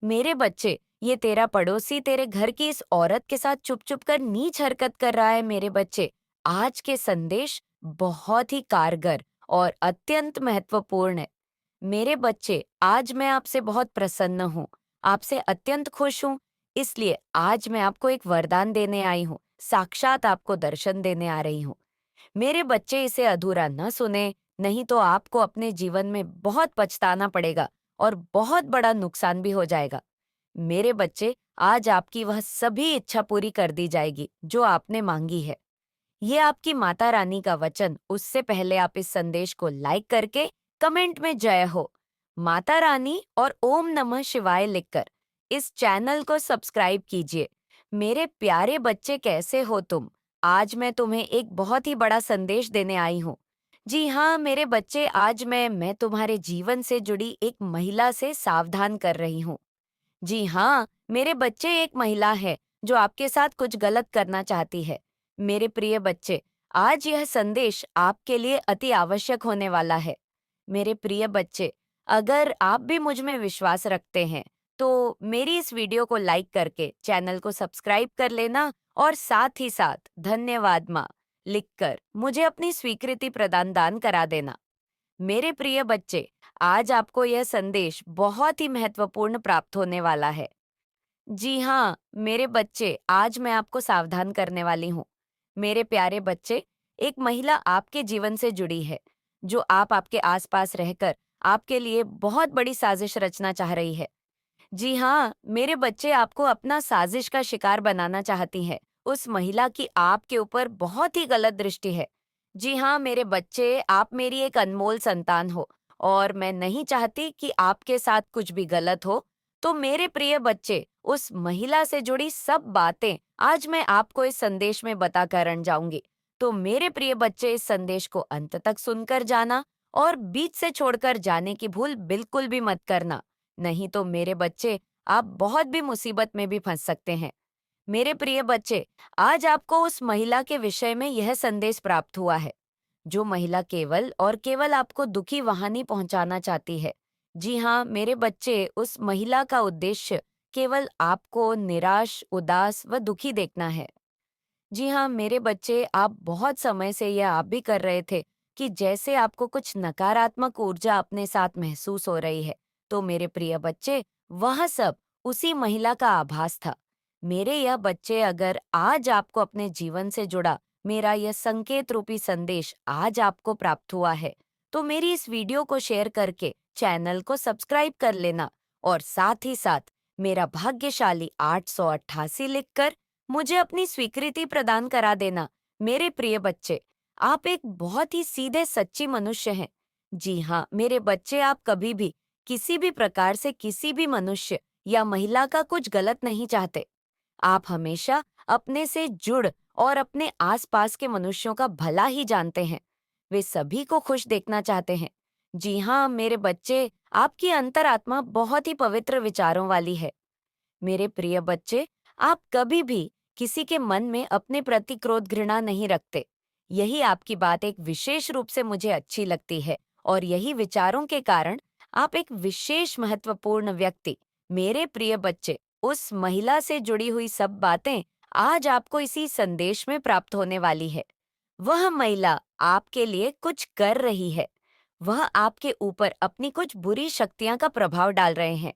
मेरे बच्चे, ये तेरा पड़ोसी तेरे घर की इस औरत के साथ चुप चुप कर नीच हरकत कर रहा है। मेरे बच्चे, आज के संदेश बहुत ही कारगर और अत्यंत महत्वपूर्ण है। मेरे बच्चे, आज मैं आपसे बहुत प्रसन्न हूँ, आपसे अत्यंत खुश हूँ। इसलिए आज मैं आपको एक वरदान देने आई हूँ, साक्षात आपको दर्शन देने आ रही हूँ। मेरे बच्चे, इसे अधूरा न सुने, नहीं तो आपको अपने जीवन में बहुत पछताना पड़ेगा और बहुत बड़ा नुकसान भी हो जाएगा। मेरे बच्चे, आज आपकी वह सभी इच्छा पूरी कर दी जाएगी जो आपने मांगी है। ये आपकी माता रानी का वचन। उससे पहले आप इस संदेश को लाइक करके कमेंट में जय हो, माता रानी और ओम नमः शिवाय लिखकर इस चैनल को सब्सक्राइब कीजिए। मेरे प्यारे बच्चे, कैसे हो तुम? आज मैं तुम्हें एक बहुत ही बड़ा संदेश देने आई हूँ। जी हाँ मेरे बच्चे, आज मैं तुम्हारे जीवन से जुड़ी एक महिला से सावधान कर रही हूँ। जी हाँ, मेरे बच्चे, एक महिला है जो आपके साथ कुछ गलत करना चाहती है। मेरे प्रिय बच्चे, आज यह संदेश आपके लिए अति आवश्यक होने वाला है। मेरे प्रिय बच्चे, अगर आप भी मुझ में विश्वास रखते हैं, तो मेरी इस वीडियो को लाइक करके चैनल को सब्सक्राइब कर लेना और साथ ही साथ धन्यवाद माँ लिखकर मुझे अपनी स्वीकृति प्रदान दान करा देना। मेरे प्रिय बच्चे, आज आपको यह संदेश बहुत ही महत्वपूर्ण प्राप्त होने वाला है। जी हाँ, मेरे बच्चे, आज मैं आपको सावधान करने वाली हूँ। मेरे प्यारे बच्चे, एक महिला आपके जीवन से जुड़ी है, जो आपके आसपास रहकर आपके लिए बहुत बड़ी साजिश रचना चाह रही है। जी हाँ, मेरे बच्चे, आपको अपना साजिश का शिकार बनाना चाहती है। उस महिला की आपके ऊपर बहुत ही गलत दृष्टि है। जी हाँ, मेरे बच्चे, आप मेरी एक अनमोल संतान हो और मैं नहीं चाहती कि आपके साथ कुछ भी गलत हो। तो मेरे प्रिय बच्चे, उस महिला से जुड़ी सब बातें आज मैं आपको इस संदेश में बताकर जाऊंगी। तो मेरे प्रिय बच्चे, इस संदेश को अंत तक सुनकर जाना और बीच से छोड़कर जाने की भूल बिल्कुल भी मत करना। नहीं तो मेरे बच्चे, आप बहुत भी मुसीबत में भी फंस सकते हैं। मेरे प्रिय बच्चे, आज आपको उस महिला के विषय में यह संदेश प्राप्त हुआ है, जो महिला केवल और केवल आपको दुखी वहानी पहुंचाना चाहती है। जी हाँ मेरे बच्चे, उस महिला का उद्देश्य केवल आपको निराश, उदास व दुखी देखना है। जी हाँ मेरे बच्चे, आप बहुत समय से यह आप भी कर रहे थे कि जैसे आपको कुछ नकारात्मक ऊर्जा अपने साथ महसूस हो रही है। तो मेरे प्रिय बच्चे, वह सब उसी महिला का आभास था। मेरे यह बच्चे, अगर आज आपको अपने जीवन से जुड़ा मेरा यह संकेत रूपी संदेश आज आपको प्राप्त हुआ है, तो मेरी इस वीडियो को शेयर करके चैनल को सब्सक्राइब कर लेना और साथ ही साथ मेरा भाग्यशाली 888 लिखकर मुझे अपनी स्वीकृति प्रदान करा देना। मेरे प्रिय बच्चे, आप एक बहुत ही सीधे सच्ची मनुष्य हैं। जी हाँ मेरे बच्चे, आप कभी भी किसी भी प्रकार से किसी भी मनुष्य या महिला का कुछ गलत नहीं चाहते। आप हमेशा अपने से जुड़ और अपने आसपास के मनुष्यों का भला ही जानते हैं। वे सभी को खुश देखना चाहते हैं। जी हाँ मेरे बच्चे, आपकी अंतरात्मा बहुत ही पवित्र विचारों वाली है। मेरे प्रिय बच्चे, आप कभी भी किसी के मन में अपने प्रति क्रोध, घृणा नहीं रखते। यही आपकी बात एक विशेष रूप से मुझे अच्छी लगती है और यही विचारों के कारण आप एक विशेष महत्वपूर्ण व्यक्ति। मेरे प्रिय बच्चे, उस महिला से जुड़ी हुई सब बातें आज आपको इसी संदेश में प्राप्त होने वाली है। वह महिला आपके लिए कुछ कर रही है। वह आपके ऊपर अपनी कुछ बुरी शक्तियां का प्रभाव डाल रहे हैं।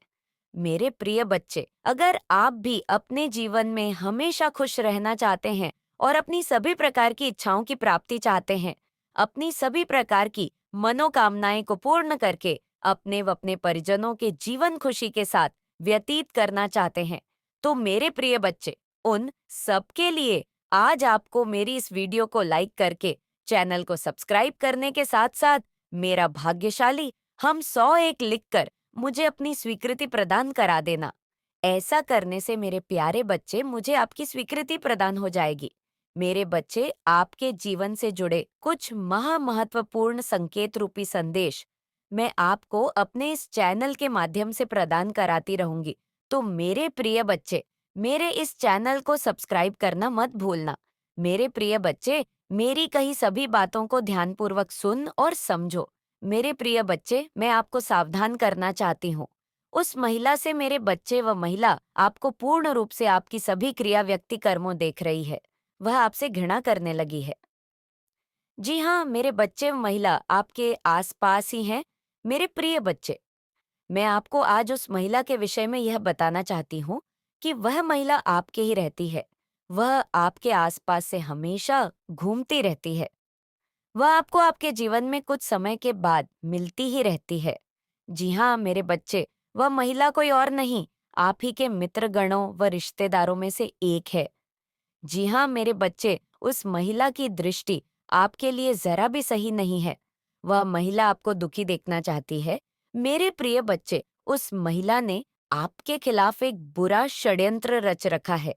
मेरे प्रिय बच्चे, अगर आप भी अपने जीवन में हमेशा खुश रहना चाहते हैं और अपनी सभी प्रकार की इच्छाओं की प्राप्ति चाहते हैं, अपनी सभी प्रकार की मनोकामनाएं को पूर्ण करके अपने व अपने परिजनों के जीवन खुशी के साथ व्यतीत करना चाहते हैं, तो मेरे प्रिय बच्चे, उन सबके लिए आज आपको मेरी इस वीडियो को लाइक करके चैनल को सब्सक्राइब करने के साथ साथ मेरा भाग्यशाली हम 101 लिखकर मुझे अपनी स्वीकृति प्रदान करा देना। ऐसा करने से मेरे प्यारे बच्चे, मुझे आपकी स्वीकृति प्रदान हो जाएगी। मेरे बच्चे, आपके जीवन से जुड़े कुछ महत्वपूर्ण संकेत रूपी संदेश मैं आपको अपने इस चैनल के माध्यम से प्रदान कराती रहूंगी। तो मेरे प्रिय बच्चे, मेरे इस चैनल को सब्सक्राइब करना मत भूलना। मेरे प्रिय बच्चे, मेरी कही सभी बातों को ध्यानपूर्वक सुन और समझो। मेरे प्रिय बच्चे, मैं आपको सावधान करना चाहती हूँ। उस महिला से मेरे बच्चे व महिला आपको पूर्ण रूप से आपकी सभी क्रिया व्यक्ति कर्मों देख रही है। वह आपसे घृणा करने लगी है। जी हाँ, मेरे बच्चे व महिला आपके आसपास ही हैं। मेरे प्रिय बच्चे, मैं आपको आज उस महिला के विषय में यह बताना चाहती हूँ कि वह महिला आपके ही रहती है। वह आपके आसपास से हमेशा घूमती रहती है। वह आपको आपके जीवन में कुछ समय के बाद मिलती ही रहती है। जी हाँ, मेरे बच्चे, वह महिला कोई और नहीं, आप ही के मित्रगणों व रिश्तेदारों में से एक है। जी हाँ, मेरे बच्चे, उस महिला की दृष्टि आपके लिए जरा भी सही नहीं है। वह महिला आपको दुखी देखना चाहती है। मेरे प्रिय बच्चे, उस महिला ने आपके खिलाफ एक बुरा षड्यंत्र रच रखा है।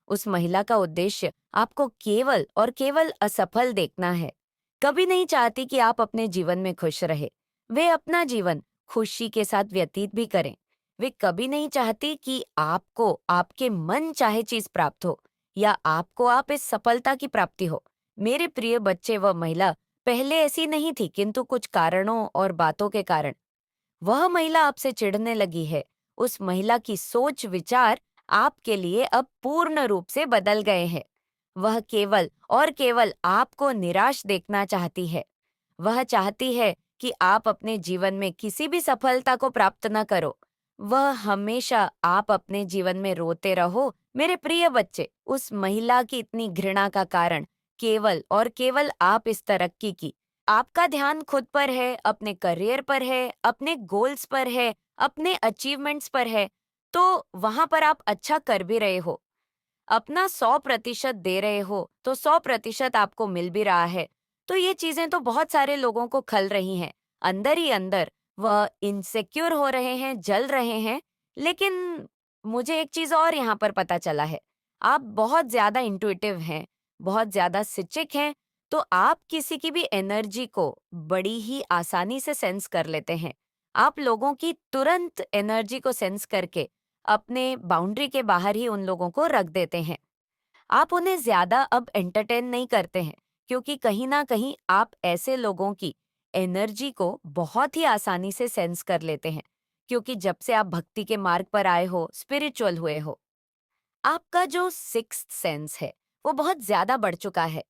उस महिला का उद्देश्य आपको केवल और केवल असफल देखना है। कभी नहीं चाहती कि आप अपने जीवन में खुश रहे। वे अपना जीवन खुशी के साथ व्यतीत भी करें। वे कभी नहीं चाहती कि आपको आपके मन चाहे चीज प्राप्त हो या आपको आप इस सफलता की प्राप्ति हो। मेरे प्रिय बच्चे व महिला पहले ऐसी नहीं थी, किंतु कुछ कारणों और बातों के कारण वह महिला आपसे चिढ़ने लगी है। उस महिला की सोच विचार आपके लिए अब पूर्ण रूप से बदल गए हैं। वह केवल और केवल आपको निराश देखना चाहती है। वह चाहती है कि आप अपने जीवन में किसी भी सफलता को प्राप्त न करो। वह हमेशा आप अपने जीवन में रोते रहो। मेरे प्रिय बच्चे, उस महिला की इतनी घृणा का कारण केवल और केवल आप इस तरक्की की। आपका ध्यान खुद पर है, अपने करियर पर है, अपने गोल्स पर है, अपने अचीवमेंट्स पर है, तो वहां पर आप अच्छा कर भी रहे हो। अपना 100% दे रहे हो, तो 100% आपको मिल भी रहा है। तो ये चीजें तो बहुत सारे लोगों को खल रही हैं। अंदर ही अंदर वह इनसिक्योर हो रहे हैं, जल रहे हैं। लेकिन मुझे एक चीज और यहाँ पर पता चला है। आप बहुत ज्यादा इंट्यूटिव हैं, बहुत ज्यादा सिचिक हैं, तो आप किसी की भी एनर्जी को बड़ी ही आसानी से सेंस कर लेते हैं। आप लोगों की तुरंत एनर्जी को सेंस करके अपने बाउंड्री के बाहर ही उन लोगों को रख देते हैं। आप उन्हें ज्यादा अब एंटरटेन नहीं करते हैं, क्योंकि कहीं ना कहीं आप ऐसे लोगों की एनर्जी को बहुत ही आसानी से सेंस कर लेते हैं, क्योंकि जब से आप भक्ति के मार्ग पर आए हो, स्पिरिचुअल हुए हो, आपका जो सिक्स्थ सेंस है वो बहुत ज्यादा बढ़ चुका है।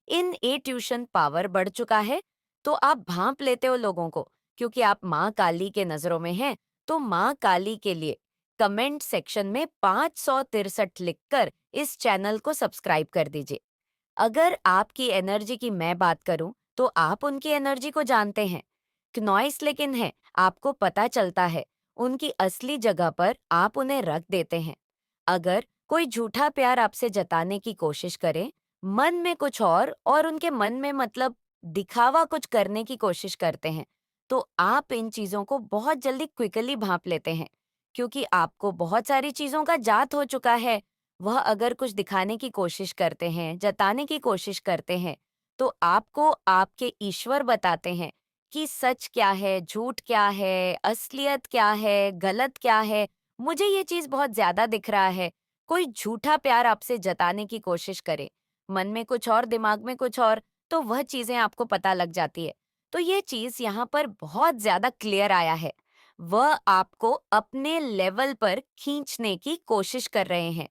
इन ए ट्यूशन पावर बढ़ चुका है। तो आप भांप लेते हो लोगों को, क्योंकि आप माँ काली के नजरों में हैं। तो माँ काली के लिए कमेंट सेक्शन में 563 लिखकर इस चैनल को सब्सक्राइब कर दीजिए। अगर आपकी एनर्जी की मैं बात करूं, तो आप उनकी एनर्जी को जानते हैं। क्नॉइस लेकिन है, आपको पता चलता है। उनकी असली जगह पर आप उन्हें रख देते हैं। अगर कोई झूठा प्यार आपसे जताने की कोशिश करे, मन में कुछ और उनके मन में मतलब दिखावा कुछ करने की कोशिश करते हैं, तो आप इन चीजों को बहुत जल्दी क्विकली भांप लेते हैं, क्योंकि आपको बहुत सारी चीजों का जात हो चुका है। वह अगर कुछ दिखाने की कोशिश करते हैं, जताने की कोशिश करते हैं, तो आपको आपके ईश्वर बताते हैं कि सच क्या है, झूठ क्या है, असलियत क्या है, गलत क्या है। मुझे ये चीज बहुत ज्यादा दिख रहा है। कोई झूठा प्यार आपसे जताने की कोशिश करे, मन में कुछ और, दिमाग में कुछ और, तो वह चीजें आपको पता लग जाती है। तो ये चीज यहाँ पर बहुत ज्यादा क्लियर आया है। वह आपको अपने लेवल पर खींचने की कोशिश कर रहे हैं।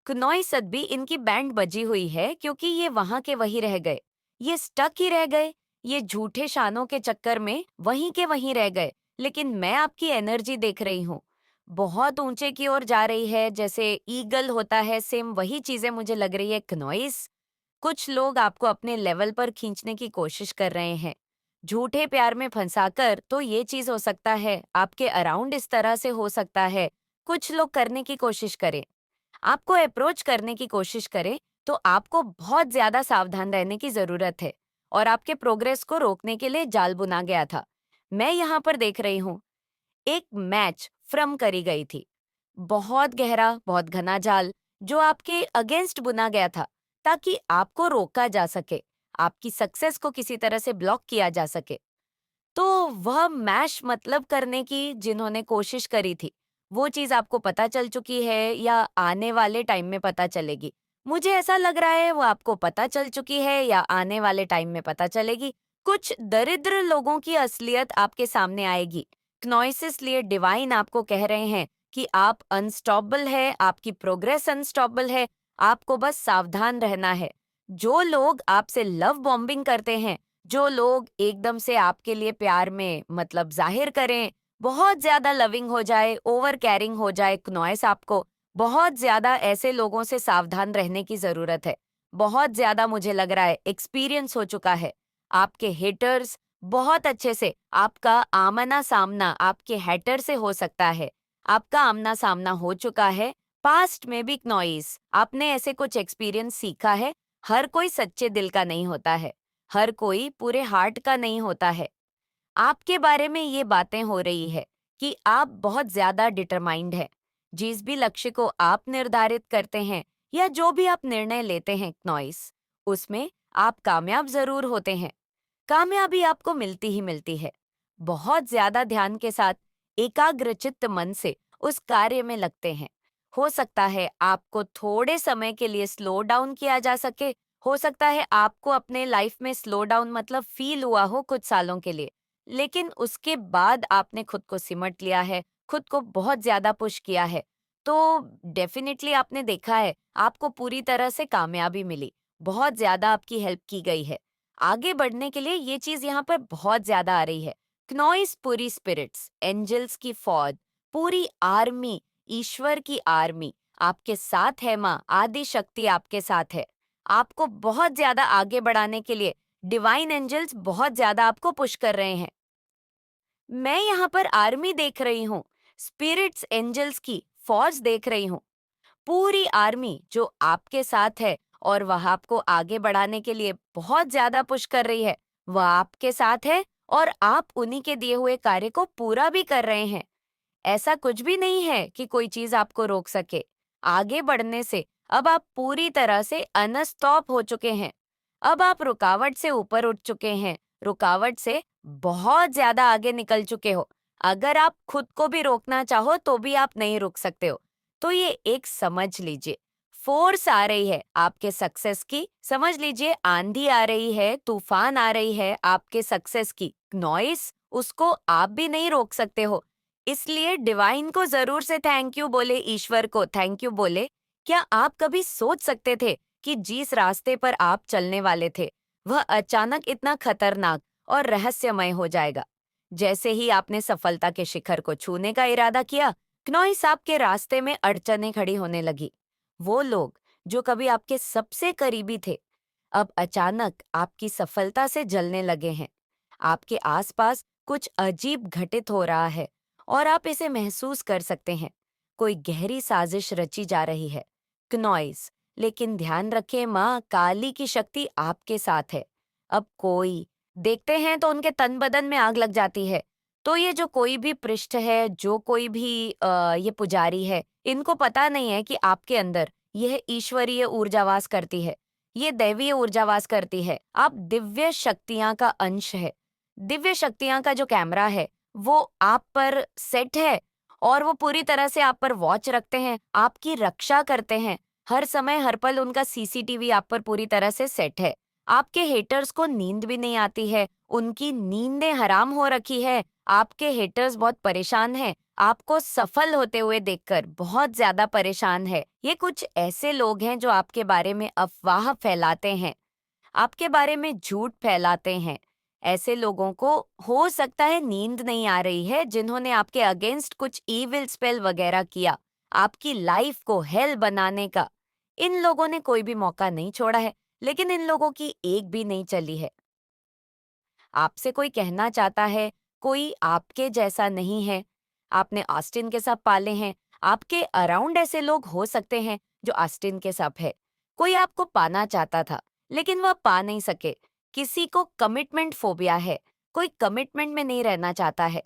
कुनोई भी इनकी बैंड बजी हुई है, क्योंकि ये वहां के वहीं रह गए। ये स्टक ही रह गए। ये झूठे शानों के चक्कर में वहीं के वहीं रह गए। लेकिन मैं आपकी एनर्जी देख रही हूँ, बहुत ऊंचे की ओर जा रही है, जैसे ईगल होता है, सेम वही चीजें मुझे लग रही है। क्नॉइस, कुछ लोग आपको अपने लेवल पर खींचने की कोशिश कर रहे हैं, झूठे प्यार में फंसाकर। तो ये चीज हो सकता है आपके अराउंड, इस तरह से हो सकता है कुछ लोग करने की कोशिश करें, आपको अप्रोच करने की कोशिश करें। तो आपको बहुत ज्यादा सावधान रहने की जरूरत है, और आपके प्रोग्रेस को रोकने के लिए जाल बुना गया था। मैं यहाँ पर देख रही हूँ, एक मैच फ्रम करी गई थी, बहुत गहरा, बहुत घना जाल, जो आपके अगेंस्ट बुना गया था, ताकि आपको रोका जा सके, आपकी सक्सेस को किसी तरह से ब्लॉक किया जा सके। तो वह मैश मतलब करने की जिन्होंने कोशिश करी थी, वो चीज़ आपको पता चल चुकी है या आने वाले टाइम में पता चलेगी? मुझे ऐसा लग रहा है वो आपको पता चल चुकी है या आने वाले टाइम में पता चलेगी। कुछ दरिद्र लोगों की असलियत आपके सामने आएगी। क्नोइसिस लिए डिवाइन आपको कह रहे हैं कि आप अनस्टॉपेबल है, आपकी प्रोग्रेस अनस्टॉपेबल है, आपको बस सावधान रहना है। जो लोग आपसे लव बॉम्बिंग करते हैं, जो लोग एकदम से आपके लिए प्यार में मतलब जाहिर करें, बहुत ज्यादा लविंग हो जाए, ओवर केयरिंग हो जाए क्नोइस आपको, बहुत ज्यादा ऐसे लोगों से सावधान रहने की जरूरत है। बहुत ज्यादा मुझे लग रहा है एक्सपीरियंस हो चुका है। आपके हेटर्स बहुत अच्छे से आपका आमना सामना आपके हेटर से हो सकता है। आपका आमना सामना हो चुका है पास्ट में भी नॉइस। आपने ऐसे कुछ एक्सपीरियंस सीखा है। हर कोई सच्चे दिल का नहीं होता है, हर कोई पूरे हार्ट का नहीं होता है। आपके बारे में ये बातें हो रही है कि आप बहुत ज्यादा डिटरमाइंड है। जिस भी लक्ष्य को आप निर्धारित करते हैं या जो भी आप निर्णय लेते हैं नॉइस, उसमें आप कामयाब जरूर होते हैं। कामयाबी आपको मिलती ही मिलती है। बहुत ज्यादा ध्यान के साथ एकाग्रचित्त मन से उस कार्य में लगते हैं। हो सकता है आपको थोड़े समय के लिए स्लो डाउन किया जा सके। हो सकता है आपको अपने लाइफ में स्लो डाउन मतलब फील हुआ हो कुछ सालों के लिए, लेकिन उसके बाद आपने खुद को सिमट लिया है, खुद को बहुत ज्यादा पुश किया है, तो डेफिनेटली आपने देखा है आपको पूरी तरह से कामयाबी मिली। बहुत ज्यादा आपकी हेल्प की गई है। आगे बढ़ने के लिए ये चीज यहाँ पर बहुत ज्यादा आ रही है। क्नोइस पूरी स्पिरिट्स, एंजल्स की फौज, पूरी आर्मी, ईश्वर की आर्मी आपके साथ है। माँ आदि शक्ति आपके साथ है। आपको बहुत ज्यादा आगे बढ़ाने के लिए डिवाइन एंजल्स बहुत ज्यादा आपको पुश कर रहे हैं। मैं यहाँ पर आर्मी देख रही हूँ, स्पिरिट्स एंजल्स की फौज देख रही हूँ। पूरी आर्मी जो आपके साथ है और वह आपको आगे बढ़ाने के लिए बहुत ज्यादा पुश कर रही है, वह आपके साथ है और आप उन्हीं के दिए हुए कार्य को पूरा भी कर रहे हैं। ऐसा कुछ भी नहीं है कि कोई चीज आपको रोक सके आगे बढ़ने से। अब आप पूरी तरह से अनस्टॉप हो चुके हैं। अब आप रुकावट से ऊपर उठ चुके हैं, रुकावट से बहुत ज्यादा आगे निकल चुके हो। अगर आप खुद को भी रोकना चाहो तो भी आप नहीं रुक सकते हो। तो ये एक समझ लीजिए, फोर्स आ रही है आपके सक्सेस की। समझ लीजिए आंधी आ रही है, तूफान आ रही है आपके सक्सेस की। नॉइस उसको आप भी नहीं रोक सकते हो। इसलिए डिवाइन को जरूर से थैंक यू बोले, ईश्वर को थैंक यू बोले। क्या आप कभी सोच सकते थे कि जिस रास्ते पर आप चलने वाले थे वह अचानक इतना खतरनाक और रहस्यमय हो जाएगा? जैसे ही आपने सफलता के शिखर को छूने का इरादा किया, क्नोइस आपके रास्ते में अड़चनें खड़ी होने लगी। वो लोग जो कभी आपके सबसे करीबी थे, अब अचानक आपकी सफलता से जलने लगे हैं। आपके आसपास कुछ अजीब घटित हो रहा है और आप इसे महसूस कर सकते हैं। कोई गहरी साजिश रची जा रही है। क्नॉइस, लेकिन ध्यान रखें माँ, काली की शक्ति आपके साथ है। अब कोई देखते हैं तो उनके तन बदन में आग लग जाती है। तो ये जो कोई भी पृष्ठ है, जो कोई भी ये पुजारी है, इनको पता नहीं है कि आपके अंदर यह ईश्वरीय ऊर्जा वास करती है, ये दैवीय ऊर्जा वास करती है। आप दिव्य शक्तियां का अंश है। दिव्य शक्तियां का जो कैमरा है वो आप पर सेट है और वो पूरी तरह से आप पर वॉच रखते हैं, आपकी रक्षा करते हैं। हर समय हर पल उनका सीसीटीवी आप पर पूरी तरह से सेट है। आपके हेटर्स को नींद भी नहीं आती है, उनकी नींदें हराम हो रखी है। आपके हेटर्स बहुत परेशान हैं, आपको सफल होते हुए देखकर बहुत ज्यादा परेशान है। ये कुछ ऐसे लोग हैं जो आपके बारे में अफवाह फैलाते हैं, आपके बारे में झूठ फैलाते हैं। ऐसे लोगों को हो सकता है नींद नहीं आ रही है, जिन्होंने आपके अगेंस्ट कुछ इविल स्पेल वगैरह किया, आपकी लाइफ को हेल बनाने का। इन लोगों ने कोई भी मौका नहीं छोड़ा है, लेकिन इन लोगों की एक भी नहीं चली है। आपसे कोई कहना चाहता है कोई आपके जैसा नहीं है। आपने ऑस्टिन के साथ पाले हैं, आपके अराउंड ऐसे लोग हो सकते हैं जो ऑस्टिन के साथ है। कोई आपको पाना चाहता था लेकिन वह पा नहीं सके। किसी को कमिटमेंट फोबिया है, कोई कमिटमेंट में नहीं रहना चाहता है।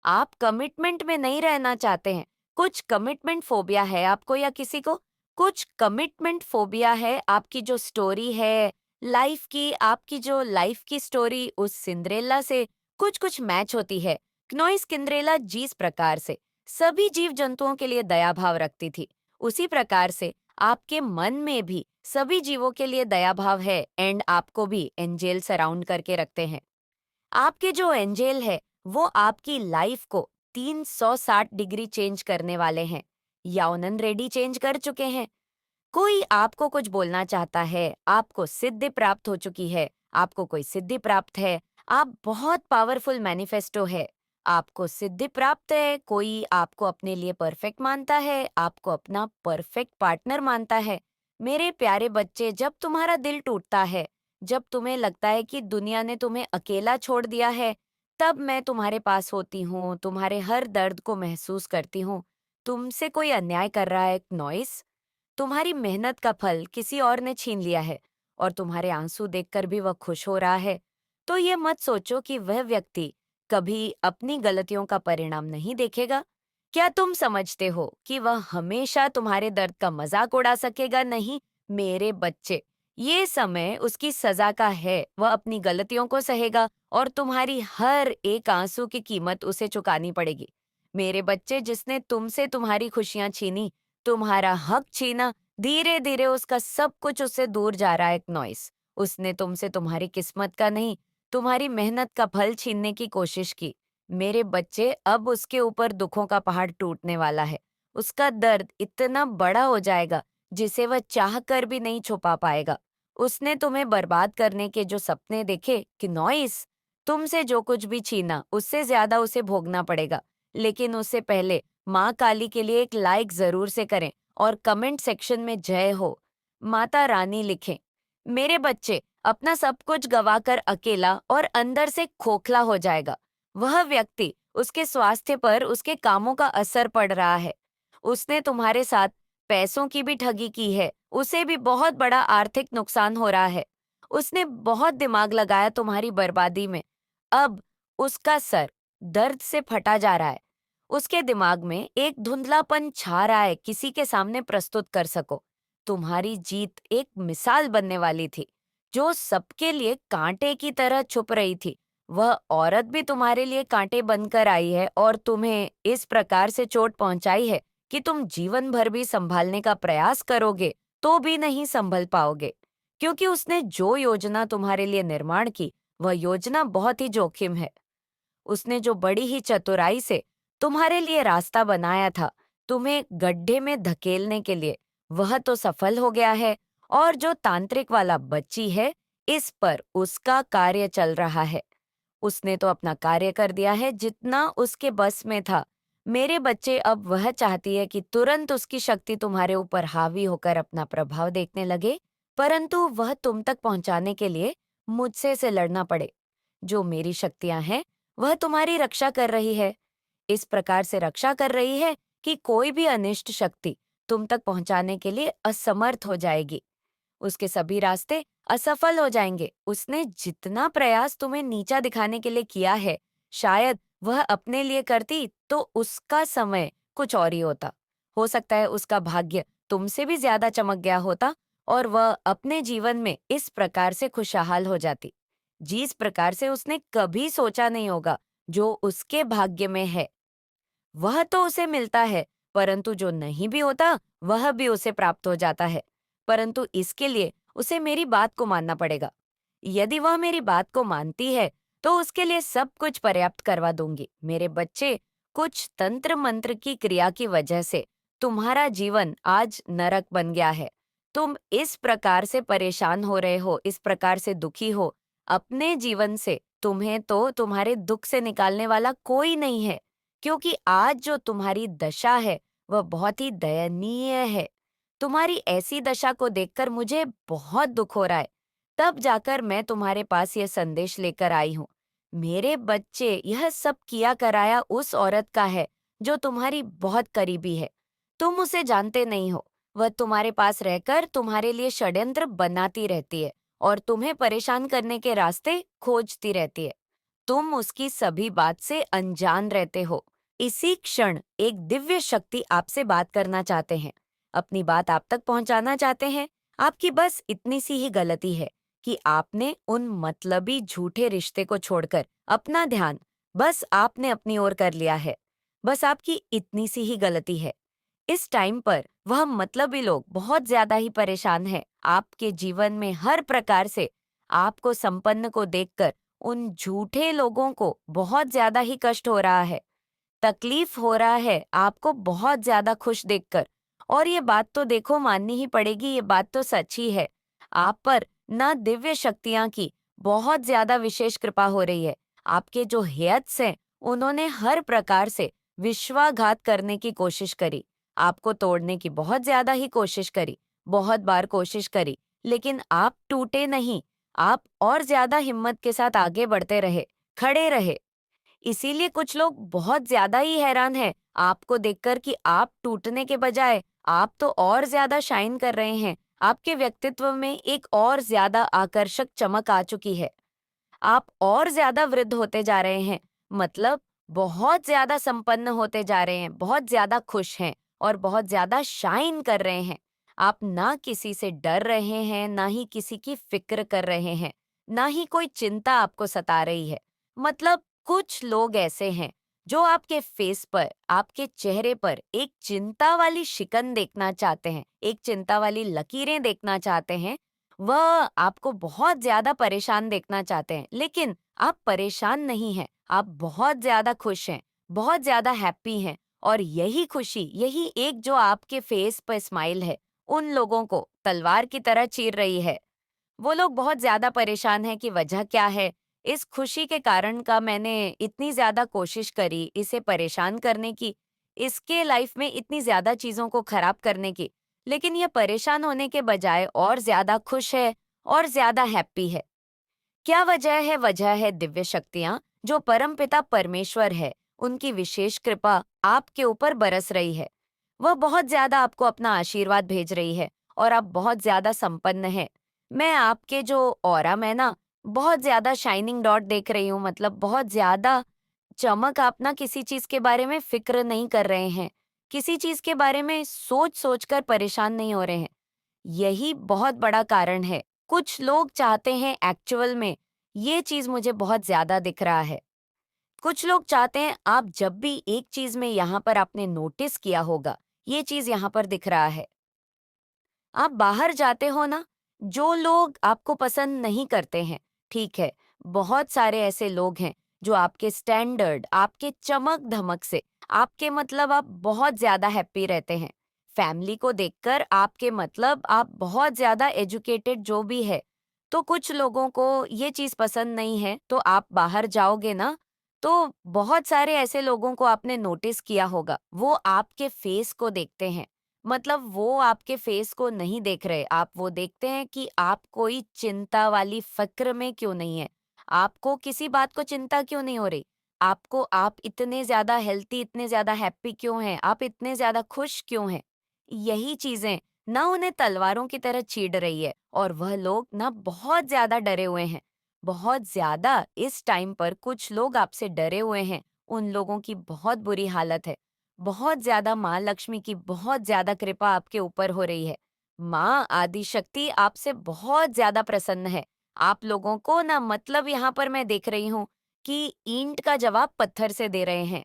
आप कमिटमेंट में नहीं रहना चाहते हैं, कुछ कमिटमेंट फोबिया है आपको या किसी को। कुछ कमिटमेंट फोबिया है। आपकी जो स्टोरी है लाइफ की, आपकी जो लाइफ की स्टोरी उस सिंड्रेला से कुछ कुछ मैच होती है। क्नोइस सिंड्रेला जिस प्रकार से सभी जीव जंतुओं के लिए दया भाव रखती थी, उसी प्रकार से आपके मन में भी सभी जीवों के लिए दया भाव है। एंड आपको भी एंजेल सराउंड करके रखते हैं। आपके जो एंजेल है वो आपकी लाइफ को 360 डिग्री चेंज करने वाले हैं या ऑलरेडी चेंज कर चुके हैं। कोई आपको कुछ बोलना चाहता है, आपको सिद्धि प्राप्त हो चुकी है, आपको कोई सिद्धि प्राप्त है, आप बहुत पावरफुल मैनिफेस्टो है, आपको सिद्धि प्राप्त है, कोई आपको अपने लिए परफेक्ट मानता है, आपको अपना परफेक्ट पार्टनर मानता है। मेरे प्यारे बच्चे, जब तुम्हारा दिल टूटता है, जब तुम्हें लगता है कि दुनिया ने तुम्हें अकेला छोड़ दिया है, तब मैं तुम्हारे पास होती हूँ, तुम्हारे हर दर्द को महसूस करती हूँ। तुमसे कोई अन्याय कर रहा है, नॉइस, तुम्हारी मेहनत का फल किसी और ने छीन लिया है और तुम्हारे आंसू देखकर भी वह खुश हो रहा है, तो ये मत सोचो कि वह व्यक्ति कभी अपनी गलतियों का परिणाम नहीं देखेगा। क्या तुम समझते हो कि वह हमेशा तुम्हारे दर्द का मजाक उड़ा सकेगा? नहीं, मेरे बच्चे, ये समय उसकी सजा का है। वह अपनी गलतियों को सहेगा और तुम्हारी हर एक आंसू की कीमत उसे चुकानी पड़ेगी। मेरे बच्चे, जिसने तुमसे तुम्हारी खुशियां छीनी, तुम्हारा हक छीना, धीरे धीरे उसका सब कुछ उससे दूर जा रहा है, एक नॉइस। उसने तुमसे तुम्हारी किस्मत का नहीं, तुम्हारी मेहनत का फल छीनने की कोशिश की। मेरे बच्चे, अब उसके ऊपर दुखों का पहाड़ टूटने वाला है। उसका दर्द इतना बड़ा हो जाएगा जिसे वह चाह कर भी नहीं छुपा पाएगा। उसने तुम्हें बर्बाद करने के जो सपने देखे, कि नॉइस, तुमसे जो कुछ भी छीना उससे ज्यादा उसे भोगना पड़ेगा। लेकिन उससे पहले माँ काली के लिए एक लाइक जरूर से करें और कमेंट सेक्शन में जय हो माता रानी लिखें। मेरे बच्चे, अपना सब कुछ गवाकर अकेला और अंदर से खोखला हो जाएगा। वह व्यक्ति, उसके स्वास्थ्य पर उसके कामों का असर पड़ रहा है। उसने तुम्हारे साथ पैसों की भी ठगी की है, उसे भी बहुत बड़ा आर्थिक नुकसान हो रहा है। उसने बहुत दिमाग लगाया तुम्हारी बर्बादी में। अब उसका सर दर्द से फटा जा रहा है। उसके दिमाग में एक धुंधलापन छा रहा है, किसी के सामने प्रस्तुत कर सको। तुम्हारी जीत एक मिसाल बनने वाली थी, जो सबके लिए कांटे की तरह छुप रही थी। वह औरत भी तुम्हारे लिए कांटे बनकर आई है और तुम्हें इस प्रकार से चोट पहुंचाई है कि तुम जीवन भर भी संभालने का प्रयास करोगे तो भी नहीं संभल पाओगे, क्योंकि उसने जो योजना तुम्हारे लिए निर्माण की, वह योजना बहुत ही जोखिम है। उसने जो बड़ी ही चतुराई से तुम्हारे लिए रास्ता बनाया था, तुम्हें गड्ढे में धकेलने के लिए, वह तो सफल हो गया है। और जो तांत्रिक वाला बच्ची है, इस पर उसका कार्य चल रहा है। उसने तो अपना कार्य कर दिया है जितना उसके बस में था। मेरे बच्चे, अब वह चाहती है कि तुरंत उसकी शक्ति तुम्हारे ऊपर हावी होकर अपना प्रभाव देखने लगे, परंतु वह तुम तक पहुंचाने के लिए मुझसे से लड़ना पड़े। जो मेरी शक्तियां हैं, वह तुम्हारी रक्षा कर रही है। इस प्रकार से रक्षा कर रही है कि कोई भी अनिष्ट शक्ति तुम तक पहुंचाने के लिए असमर्थ हो जाएगी। उसके सभी रास्ते असफल हो जाएंगे। उसने जितना प्रयास तुम्हें नीचा दिखाने के लिए किया है, शायद वह अपने लिए करती तो उसका समय कुछ और ही होता। हो सकता है उसका भाग्य तुमसे भी ज्यादा चमक गया होता और वह अपने जीवन में इस प्रकार से खुशहाल हो जाती, जिस प्रकार से उसने कभी सोचा नहीं होगा। जो उसके भाग्य में है वह तो उसे मिलता है, परंतु जो नहीं भी होता वह भी उसे प्राप्त हो जाता है। परंतु इसके लिए उसे मेरी बात को मानना पड़ेगा। यदि वह मेरी बात को मानती है तो उसके लिए सब कुछ पर्याप्त करवा दूंगी। मेरे बच्चे, कुछ तंत्र मंत्र की क्रिया की वजह से तुम्हारा जीवन आज नरक बन गया है। तुम इस प्रकार से परेशान हो रहे हो, इस प्रकार से दुखी हो अपने जीवन से। तुम्हें तो तुम्हारे दुख से निकालने वाला कोई नहीं है, क्योंकि आज जो तुम्हारी दशा है वह बहुत ही दयनीय है। तुम्हारी ऐसी दशा को देखकर मुझे बहुत दुख हो रहा है। तब जाकर मैं तुम्हारे पास यह संदेश लेकर आई हूँ। मेरे बच्चे, यह सब किया कराया उस औरत का है जो तुम्हारी बहुत करीबी है। तुम उसे जानते नहीं हो। वह तुम्हारे पास रहकर तुम्हारे लिए षड्यंत्र बनाती रहती है और तुम्हें परेशान करने के रास्ते खोजती रहती है। तुम उसकी सभी बात से अनजान रहते हो। इसी क्षण एक दिव्य शक्ति आपसे बात करना चाहते हैं, अपनी बात आप तक पहुंचाना चाहते हैं। आपकी बस इतनी सी ही गलती है कि आपने उन मतलबी झूठे रिश्ते को छोड़कर अपना ध्यान बस आपने अपनी ओर कर लिया है। बस आपकी इतनी सी ही गलती है। इस टाइम पर वह मतलबी लोग बहुत ज्यादा ही परेशान हैं। आपके जीवन में हर प्रकार से आपको संपन्न को देखकर उन झूठे लोगों को बहुत ज्यादा ही कष्ट हो रहा है, तकलीफ हो रहा है आपको बहुत ज्यादा खुश देखकर। और ये बात तो देखो माननी ही पड़ेगी, ये बात तो सच ही है। आप पर ना दिव्य शक्तियां की बहुत ज्यादा विशेष कृपा हो रही है। आपके जो हेयत्स हैं, उन्होंने हर प्रकार से विश्वासघात करने की कोशिश करी, आपको तोड़ने की बहुत ज्यादा ही कोशिश करी, बहुत बार कोशिश करी, लेकिन आप टूटे नहीं। आप और ज्यादा हिम्मत के साथ आगे बढ़ते रहे, खड़े रहे। इसीलिए कुछ लोग बहुत ज्यादा ही हैरान हैं आपको देखकर कि आप टूटने के बजाय आप तो और ज्यादा शाइन कर रहे हैं। आपके व्यक्तित्व में एक और ज्यादा आकर्षक चमक आ चुकी है। आप और ज्यादा वृद्ध होते जा रहे हैं, मतलब बहुत ज्यादा संपन्न होते जा रहे हैं, बहुत ज्यादा खुश हैं और बहुत ज्यादा शाइन कर रहे हैं। आप ना किसी से डर रहे हैं, ना ही किसी की फिक्र कर रहे हैं, ना ही कोई चिंता आपको सता रही है। मतलब कुछ लोग ऐसे हैं जो आपके फेस पर, आपके चेहरे पर एक चिंता वाली शिकन देखना चाहते हैं, एक चिंता वाली लकीरें देखना चाहते हैं। वह आपको बहुत ज्यादा परेशान देखना चाहते हैं, लेकिन आप परेशान नहीं हैं, आप बहुत ज्यादा खुश हैं, बहुत ज्यादा हैप्पी हैं। और यही खुशी, यही एक जो आपके फेस पर स्माइल है, उन लोगों को तलवार की तरह चीर रही है। वो लोग बहुत ज्यादा परेशान हैं कि वजह क्या है। इस खुशी के कारण का मैंने इतनी ज्यादा कोशिश करी इसे परेशान करने की, इसके लाइफ में इतनी ज्यादा चीजों को खराब करने की, लेकिन ये परेशान होने के बजाय और ज्यादा खुश है और ज्यादा हैप्पी है। क्या वजह है? वजह है दिव्य शक्तियां जो परमपिता परमेश्वर है, उनकी विशेष कृपा आपके ऊपर बरस रही है। वह बहुत ज्यादा आपको अपना आशीर्वाद भेज रही है और आप बहुत ज्यादा संपन्न हैं। मैं आपके जो ऑरा में ना बहुत ज्यादा शाइनिंग डॉट देख रही हूँ, मतलब बहुत ज्यादा चमक। आप ना किसी चीज के बारे में फिक्र नहीं कर रहे हैं, किसी चीज के बारे में सोच सोच कर परेशान नहीं हो रहे हैं। यही बहुत बड़ा कारण है। कुछ लोग चाहते हैं एक्चुअल में, ये चीज मुझे बहुत ज्यादा दिख रहा है। कुछ लोग चाहते हैं आप जब भी एक चीज में यहाँ पर आपने नोटिस किया होगा, ये चीज यहाँ पर दिख रहा है। आप बाहर जाते हो ना, जो लोग आपको पसंद नहीं करते हैं, ठीक है, बहुत सारे ऐसे लोग हैं जो आपके स्टैंडर्ड, आपके चमक-धमक से, आपके मतलब आप बहुत ज़्यादा हैप्पी रहते हैं। फैमिली को देखकर आपके मतलब आप बहुत ज़्यादा एजुकेटेड जो भी है। तो कुछ लोगों को ये चीज़ पसंद नहीं है, तो आप बाहर जाओगे ना, तो बहुत सारे ऐसे लोगों को आपने नोटिस किया होगा, वो आपके फेस को देखते हैं। मतलब वो आपके फेस को नहीं देख रहे, आप वो देखते हैं कि आप कोई चिंता वाली फ़िक्र में क्यों नहीं है, आपको किसी बात को चिंता क्यों नहीं हो रही, आपको आप इतने ज़्यादा हेल्थी, इतने ज़्यादा हैप्पी क्यों हैं, आप इतने ज़्यादा खुश क्यों हैं। यही चीज़ें ना उन्हें तलवारों की तरह चीड़ रही है और वह लोग ना बहुत ज़्यादा डरे हुए हैं। बहुत ज़्यादा इस टाइम पर कुछ लोग आपसे डरे हुए हैं, उन लोगों की बहुत बुरी हालत है। बहुत ज्यादा माँ लक्ष्मी की बहुत ज्यादा कृपा आपके ऊपर हो रही है। माँ आदिशक्ति आपसे बहुत ज्यादा प्रसन्न है। आप लोगों को ना मतलब यहाँ पर मैं देख रही हूँ कि ईंट का जवाब पत्थर से दे रहे हैं।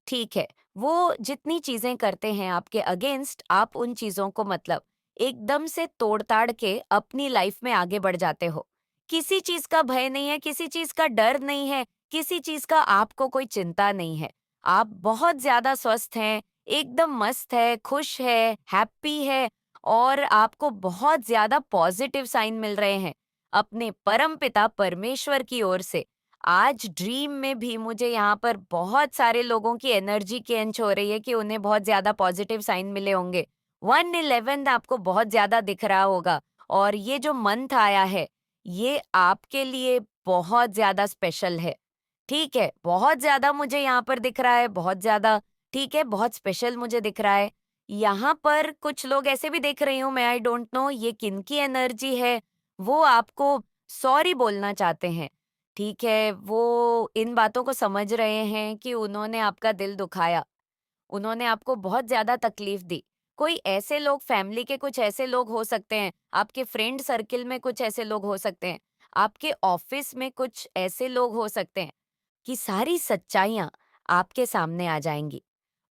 ठीक है, वो जितनी चीजें करते हैं आपके अगेंस्ट, आप उन चीजों को मतलब एकदम से तोड़-ताड़ के अपनी लाइफ में आगे बढ़ जाते हो। किसी चीज का भय नहीं है, किसी चीज का डर नहीं है, किसी चीज का आपको कोई चिंता नहीं है। आप बहुत ज्यादा स्वस्थ हैं, एकदम मस्त है, खुश है, हैप्पी है और आपको बहुत ज्यादा पॉजिटिव साइन मिल रहे हैं अपने परमपिता परमेश्वर की ओर से। आज ड्रीम में भी मुझे यहाँ पर बहुत सारे लोगों की एनर्जी कैच हो रही है कि उन्हें बहुत ज़्यादा पॉजिटिव साइन मिले होंगे। 111 आपको बहुत ज़्यादा दिख रहा होगा और ये जो मंथ आया है, ये आपके लिए बहुत ज़्यादा स्पेशल है। ठीक है, बहुत ज़्यादा मुझे यहाँ पर दिख रहा है, बहुत ज़्यादा ठीक है, बहुत स्पेशल मुझे दिख रहा है। यहाँ पर कुछ लोग ऐसे भी देख रही हूँ मैं, आई डोंट नो ये किनकी एनर्जी है, वो आपको सॉरी बोलना चाहते हैं। ठीक है, वो इन बातों को समझ रहे हैं कि उन्होंने आपका दिल दुखाया, उन्होंने आपको बहुत ज़्यादा तकलीफ दी। कोई ऐसे लोग फैमिली के कुछ ऐसे लोग हो सकते हैं, आपके फ्रेंड सर्किल में कुछ ऐसे लोग हो सकते हैं, आपके ऑफिस में कुछ ऐसे लोग हो सकते हैं कि सारी सच्चाइयाँ आपके सामने आ जाएँगी।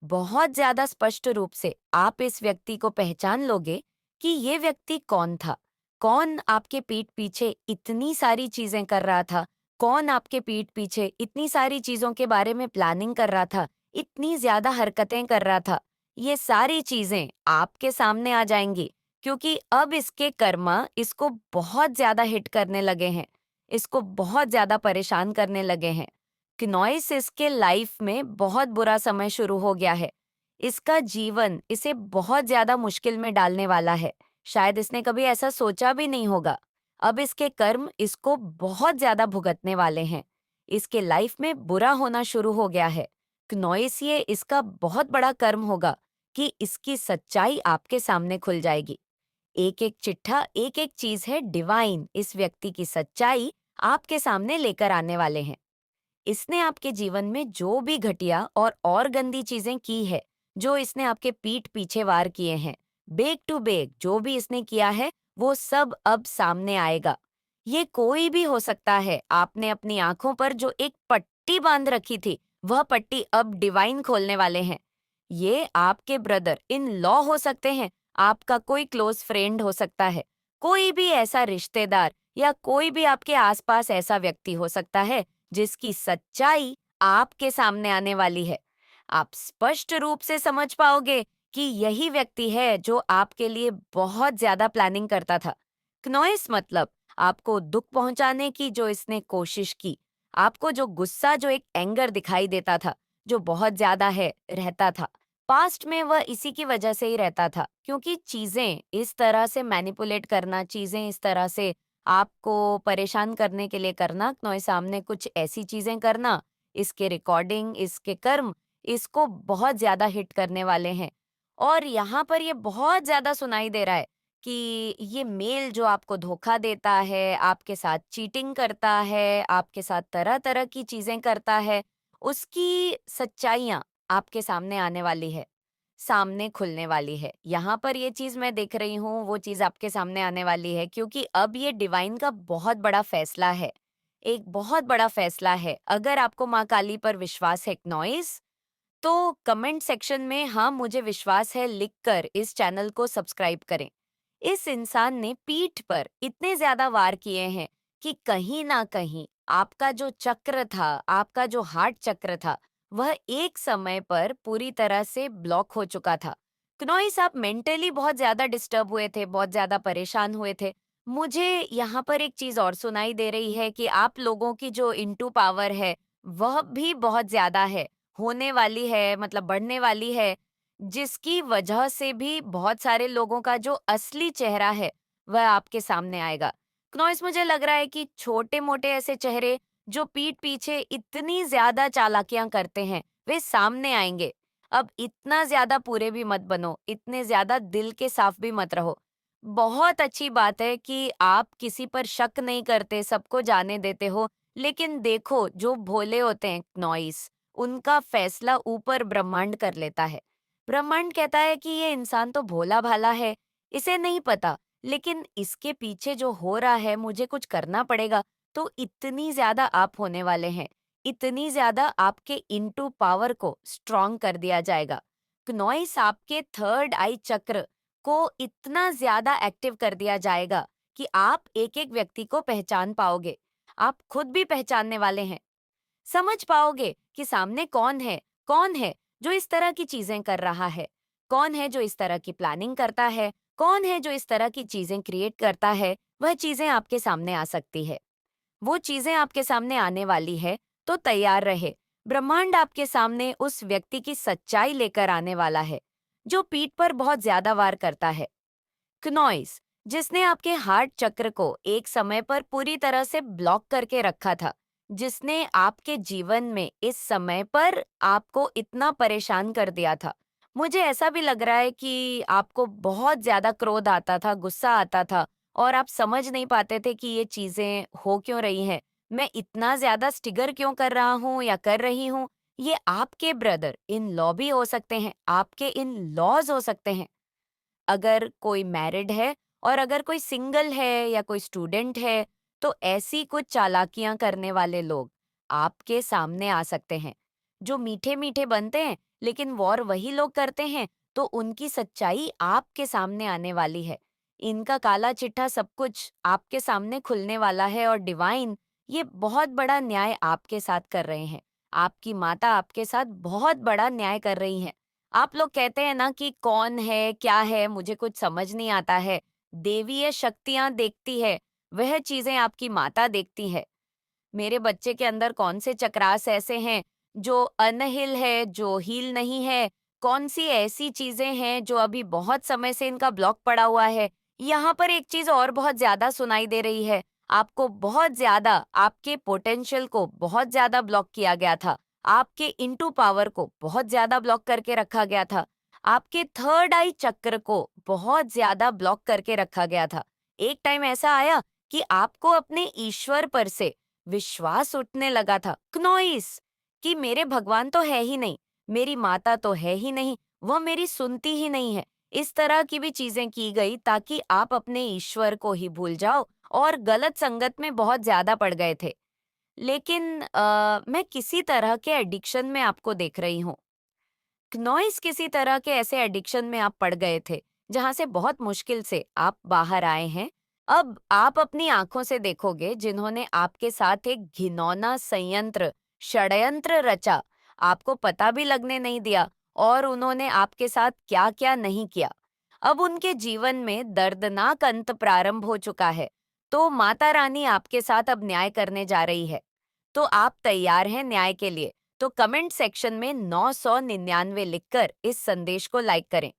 बहुत ज़्यादा स्पष्ट रूप से आप इस व्यक्ति को पहचान लोगे कि ये व्यक्ति कौन था, कौन आपके पीठ पीछे इतनी सारी चीज़ें कर रहा था, कौन आपके पीठ पीछे इतनी सारी चीजों के बारे में प्लानिंग कर रहा था, इतनी ज्यादा हरकतें कर रहा था, ये सारी चीजें आपके सामने आ जाएंगी, क्योंकि अब इसके कर्मा इसको बहुत ज्यादा हिट करने लगे हैं, इसको बहुत ज्यादा परेशान करने लगे हैं। क्नॉइस इसके लाइफ में बहुत बुरा समय शुरू हो गया है। इसका जीवन इसे बहुत ज्यादा मुश्किल में डालने वाला है। शायद इसने कभी ऐसा सोचा भी नहीं होगा। अब इसके कर्म इसको बहुत ज्यादा भुगतने वाले हैं। इसके लाइफ में बुरा होना शुरू हो गया है। क्नॉइस ये इसका बहुत बड़ा कर्म होगा कि इसकी सच्चाई आपके सामने खुल जाएगी। एक एक चिट्ठा, एक एक चीज है डिवाइन इस व्यक्ति की सच्चाई आपके सामने लेकर आने वाले हैं। इसने आपके जीवन में जो भी घटिया और गंदी चीजें की है, जो इसने आपके पीठ पीछे वार किए हैं, बेक टू बेक जो भी इसने किया है, वो सब अब सामने आएगा। ये कोई भी हो सकता है। आपने अपनी आंखों पर जो एक पट्टी बांध रखी थी, वह पट्टी अब डिवाइन खोलने वाले हैं। ये आपके ब्रदर इन लॉ हो सकते हैं, आपका कोई क्लोज फ्रेंड हो सकता है, कोई भी ऐसा रिश्तेदार या कोई भी आपके आसपास ऐसा व्यक्ति हो सकता है जिसकी सच्चाई आपके सामने आने वाली है। आप स्पष्ट रूप से समझ पाओगे कि यही व्यक्ति है जो आपके लिए बहुत ज्यादा प्लानिंग करता था। क्नॉइस मतलब आपको दुख पहुंचाने की जो इसने कोशिश की, आपको जो गुस्सा, जो एक एंगर दिखाई देता था, जो बहुत ज्यादा है रहता था, पास्ट में वह इसी की वजह से ही रहता था, क्योंकि चीजें इस तरह से मैनिपुलेट करना, चीजें इस तरह से आपको परेशान करने के लिए करना, नॉय सामने कुछ ऐसी चीजें करना, इसके रिकॉर्डिंग, इसके कर्म इसको बहुत ज्यादा हिट करने वाले हैं। और यहाँ पर ये बहुत ज्यादा सुनाई दे रहा है कि ये मेल जो आपको धोखा देता है, आपके साथ चीटिंग करता है, आपके साथ तरह तरह की चीजें करता है, उसकी सच्चाइयां आपके सामने आने वाली है, सामने खुलने वाली है। यहाँ पर ये चीज़ मैं देख रही हूँ, वो चीज़ आपके सामने आने वाली है, क्योंकि अब ये डिवाइन का बहुत बड़ा फैसला है, एक बहुत बड़ा फैसला है। अगर आपको माँ काली पर विश्वास है नॉइस, तो कमेंट सेक्शन में हाँ मुझे विश्वास है लिखकर इस चैनल को सब्सक्राइब करें। इस इंसान ने पीठ पर इतने ज्यादा वार किए हैं कि कहीं ना कहीं आपका जो चक्र था, आपका जो हार्ट चक्र था, वह एक समय पर पूरी तरह से ब्लॉक हो चुका था। क्नॉइस, आप मेंटली बहुत ज्यादा डिस्टर्ब हुए थे, बहुत ज्यादा परेशान हुए थे। मुझे यहाँ पर एक चीज और सुनाई दे रही है कि आप लोगों की जो इंटू पावर है, वह भी बहुत ज्यादा है, होने वाली है, मतलब बढ़ने वाली है, जिसकी वजह से भी बहुत सारे लोगों का जो असली चेहरा है, वह आपके सामने आएगा। नॉइस, मुझे लग रहा है कि छोटे-मोटे ऐसे चेहरे जो पीठ पीछे इतनी ज़्यादा चालाकियाँ करते हैं, वे सामने आएँगे। अब इतना ज़्यादा पूरे भी मत बनो, इतने ज़्यादा दिल के साफ भी मत रहो। बहुत अच्छी बात है कि आप किसी पर शक नहीं करते, सबको जाने देते हो, लेकिन देखो जो भोले होते हैं नॉइस, उनका फैसला ऊपर ब्रह्मांड कर लेता है। ब्रह्मांड कहता है कि ये इंसान तो भोला-भाला है, इसे नहीं पता, लेकिन इसके पीछे जो हो रहा है मुझे कुछ करना पड़ेगा, तो इतनी ज़्यादा आप होने वाले हैं, इतनी ज़्यादा आपके इनटू पावर को स्ट्रॉन्ग कर दिया जाएगा। क्नॉइस, आपके थर्ड आई चक्र को इतना ज़्यादा एक्टिव कर दिया जाएगा कि आप एक-एक व्यक्ति को पहचान पाओगे। आप खुद भी पहचानने वाले हैं। समझ पाओगे कि सामने कौन है जो इस तरह की चीजें कर रहा है, कौन है जो इस तरह की प्लानिंग करता है, कौन है जो इस तरह की चीजें क्रिएट करता है। वह चीजें आपके सामने आ सकती है, वो चीजें आपके सामने आने वाली है, तो तैयार रहे। ब्रह्मांड आपके सामने उस व्यक्ति की सच्चाई लेकर आने वाला है, जो पीठ पर बहुत ज्यादा वार करता है। क्नॉइस, जिसने आपके हार्ट चक्र को एक समय पर पूरी तरह से ब्लॉक करके रखा था, जिसने आपके जीवन में इस समय पर आपको इतना परेशान कर दिया था। मुझे ऐसा भी लग रहा है कि आपको बहुत ज्यादा क्रोध आता था, गुस्सा आता था, और आप समझ नहीं पाते थे कि ये चीजें हो क्यों रही हैं, मैं इतना ज्यादा स्टिगर क्यों कर रहा हूँ या कर रही हूँ। ये आपके ब्रदर इन लॉ भी हो सकते हैं, आपके इन लॉज हो सकते हैं। अगर कोई मैरिड है और अगर कोई सिंगल है या कोई स्टूडेंट है, तो ऐसी कुछ चालाकियां करने वाले लोग आपके सामने आ सकते हैं, जो मीठे मीठे बनते हैं लेकिन वॉर वही लोग करते हैं, तो उनकी सच्चाई आपके सामने आने वाली है। इनका काला चिट्ठा सब कुछ आपके सामने खुलने वाला है, और डिवाइन ये बहुत बड़ा न्याय आपके साथ कर रहे हैं। आपकी माता आपके साथ बहुत बड़ा न्याय कर रही हैं। आप लोग कहते हैं ना कि कौन है, क्या है, मुझे कुछ समझ नहीं आता है। देवीय शक्तियाँ देखती है, वह चीज़ें आपकी माता देखती है। मेरे बच्चे के अंदर कौन से चक्रास ऐसे हैं जो अनहिल है, जो हील नहीं है, कौन सी ऐसी चीजें हैं जो अभी बहुत समय से इनका ब्लॉक पड़ा हुआ है। यहाँ पर एक चीज और बहुत ज्यादा सुनाई दे रही है। आपको बहुत ज्यादा, आपके पोटेंशियल को बहुत ज्यादा ब्लॉक किया गया था। आपके इनटू पावर को बहुत ज्यादा ब्लॉक करके रखा गया था। आपके थर्ड आई चक्र को बहुत ज्यादा ब्लॉक करके रखा गया था। एक टाइम ऐसा आया कि आपको अपने ईश्वर पर से विश्वास उठने लगा था, क्नोइस, कि मेरे भगवान तो है ही नहीं, मेरी माता तो है ही नहीं, वह मेरी सुनती ही नहीं है। इस तरह की भी चीजें की गई ताकि आप अपने ईश्वर को ही भूल जाओ और गलत संगत में बहुत ज्यादा पड़ गए थे। लेकिन मैं किसी तरह के एडिक्शन में आपको देख रही हूँ। नॉइस किसी तरह के ऐसे एडिक्शन में आप पड़ गए थे जहां से बहुत मुश्किल से आप बाहर आए हैं। अब आप अपनी आंखों से देखोगे जिन्होंने आपके साथ एक घिनौना संयंत्र, षड्यंत्र रचा, आपको पता भी लगने नहीं दिया, और उन्होंने आपके साथ क्या क्या नहीं किया। अब उनके जीवन में दर्दनाक अंत प्रारंभ हो चुका है। तो माता रानी आपके साथ अब न्याय करने जा रही है। तो आप तैयार हैं न्याय के लिए? तो कमेंट सेक्शन में 999 लिखकर इस संदेश को लाइक करें।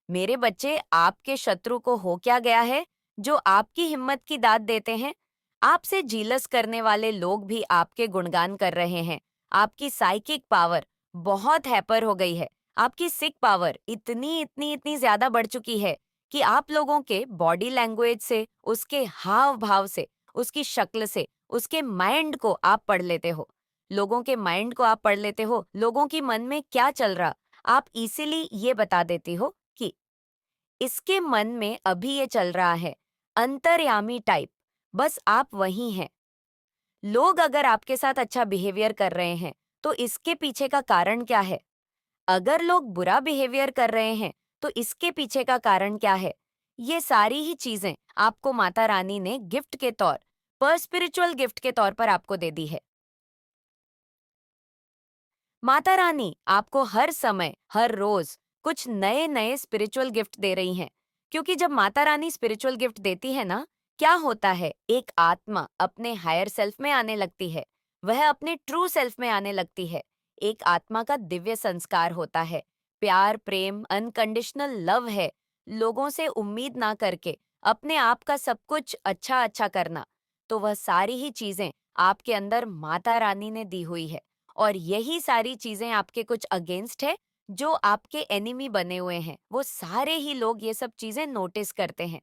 मेरे बच्चे, आपके शत्रु को हो क्या गया है जो आपकी हिम्मत की दाद देते हैं? आपसे जीलस करने वाले लोग भी आपके गुणगान कर रहे हैं। आपकी साइकिक पावर बहुत हैपर हो गई है। आपकी सिक पावर इतनी इतनी इतनी ज्यादा बढ़ चुकी है कि आप लोगों के बॉडी लैंग्वेज से, उसके हाव भाव से, उसकी शक्ल से, उसके माइंड को आप पढ़ लेते हो। लोगों के माइंड को आप पढ़ लेते हो, लोगों की मन में क्या चल रहा, आप इसीलिए ये बता देती हो कि इसके मन में अभी ये चल रहा है, अंतर्यामी टाइप। बस आप वही हैं। लोग अगर आपके साथ अच्छा बिहेवियर कर रहे हैं तो इसके पीछे का कारण क्या है? अगर लोग बुरा बिहेवियर कर रहे हैं तो इसके पीछे का कारण क्या है? ये सारी ही चीजें आपको माता रानी ने गिफ्ट के तौर पर, स्पिरिचुअल गिफ्ट के तौर पर आपको दे दी है। माता रानी आपको हर समय, हर रोज कुछ नए नए स्पिरिचुअल गिफ्ट दे रही हैं। क्योंकि जब माता रानी स्पिरिचुअल गिफ्ट देती है ना, क्या होता है, एक आत्मा अपने हायर सेल्फ में आने लगती है, वह अपने ट्रू सेल्फ में आने लगती है। एक आत्मा का दिव्य संस्कार होता है, प्यार, प्रेम, अनकंडीशनल लव है। लोगों से उम्मीद ना करके अपने आप का सब कुछ अच्छा अच्छा करना। तो वह सारी ही चीजें आपके अंदर माता रानी ने दी हुई है। और यही सारी चीजें आपके कुछ अगेंस्ट है, जो आपके एनिमी बने हुए हैं, वो सारे ही लोग ये सब चीजें नोटिस करते हैं।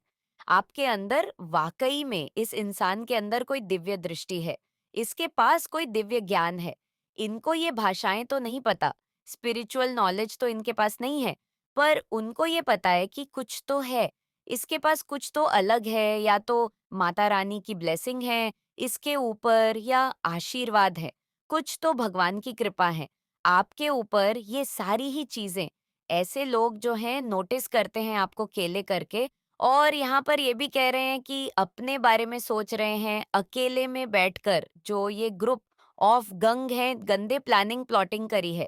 आपके अंदर वाकई में इस इंसान के अंदर कोई दिव्य दृष्टि है, इसके पास कोई दिव्य ज्ञान है। इनको ये भाषाएं तो नहीं पता, स्पिरिचुअल नॉलेज तो इनके पास नहीं है, पर उनको ये पता है कि कुछ तो है, इसके पास कुछ तो अलग है, या तो माता रानी की ब्लेसिंग है इसके ऊपर, या आशीर्वाद है, कुछ तो भगवान की कृपा है आपके ऊपर। ये सारी ही चीजें ऐसे लोग जो हैं नोटिस करते हैं आपको केले करके, और यहाँ पर ये भी कह रहे हैं कि अपने बारे में सोच रहे हैं अकेले में बैठकर। जो ये ग्रुप ऑफ गंग है, गंदे प्लानिंग प्लॉटिंग करी है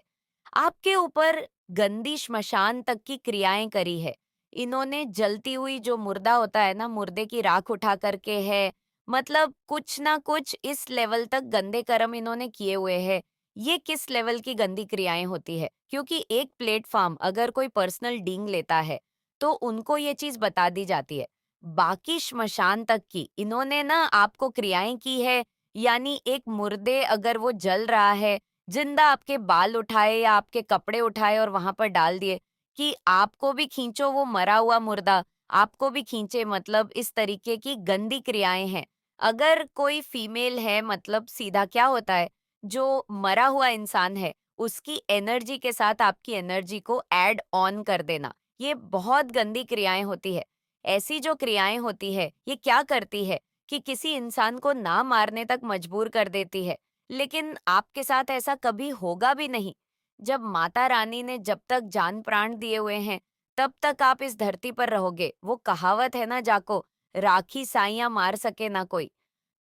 आपके ऊपर, गंदी श्मशान तक की क्रियाएं करी है इन्होंने। जलती हुई जो मुर्दा होता है ना, मुर्दे की राख उठा करके है, मतलब कुछ ना कुछ इस लेवल तक गंदे कर्म इन्होंने किए हुए हैं। ये किस लेवल की गंदी क्रियाएं होती है? क्योंकि एक प्लेटफॉर्म अगर कोई पर्सनल डींग लेता है तो उनको ये चीज बता दी जाती है। बाकी श्मशान तक की इन्होंने ना आपको क्रियाएं की है। यानी एक मुर्दे अगर वो जल रहा है, जिंदा आपके बाल उठाए या आपके कपड़े उठाए और वहां पर डाल दिए कि आपको भी खींचो वो मरा हुआ मुर्दा, आपको भी खींचे, मतलब इस तरीके की गंदी क्रियाएं हैं। अगर कोई फीमेल है, मतलब सीधा क्या होता है, जो मरा हुआ इंसान है उसकी एनर्जी के साथ आपकी एनर्जी को ऐड ऑन कर देना, ये बहुत गंदी क्रियाएं होती है। ऐसी जो क्रियाएं होती है ये क्या करती है कि किसी इंसान को ना मारने तक मजबूर कर देती है। लेकिन आपके साथ ऐसा कभी होगा भी नहीं। जब माता रानी ने जब तक जान प्राण दिए हुए हैं तब तक आप इस धरती पर रहोगे। वो कहावत है ना, जाको राखी साइयां मार सके ना कोई।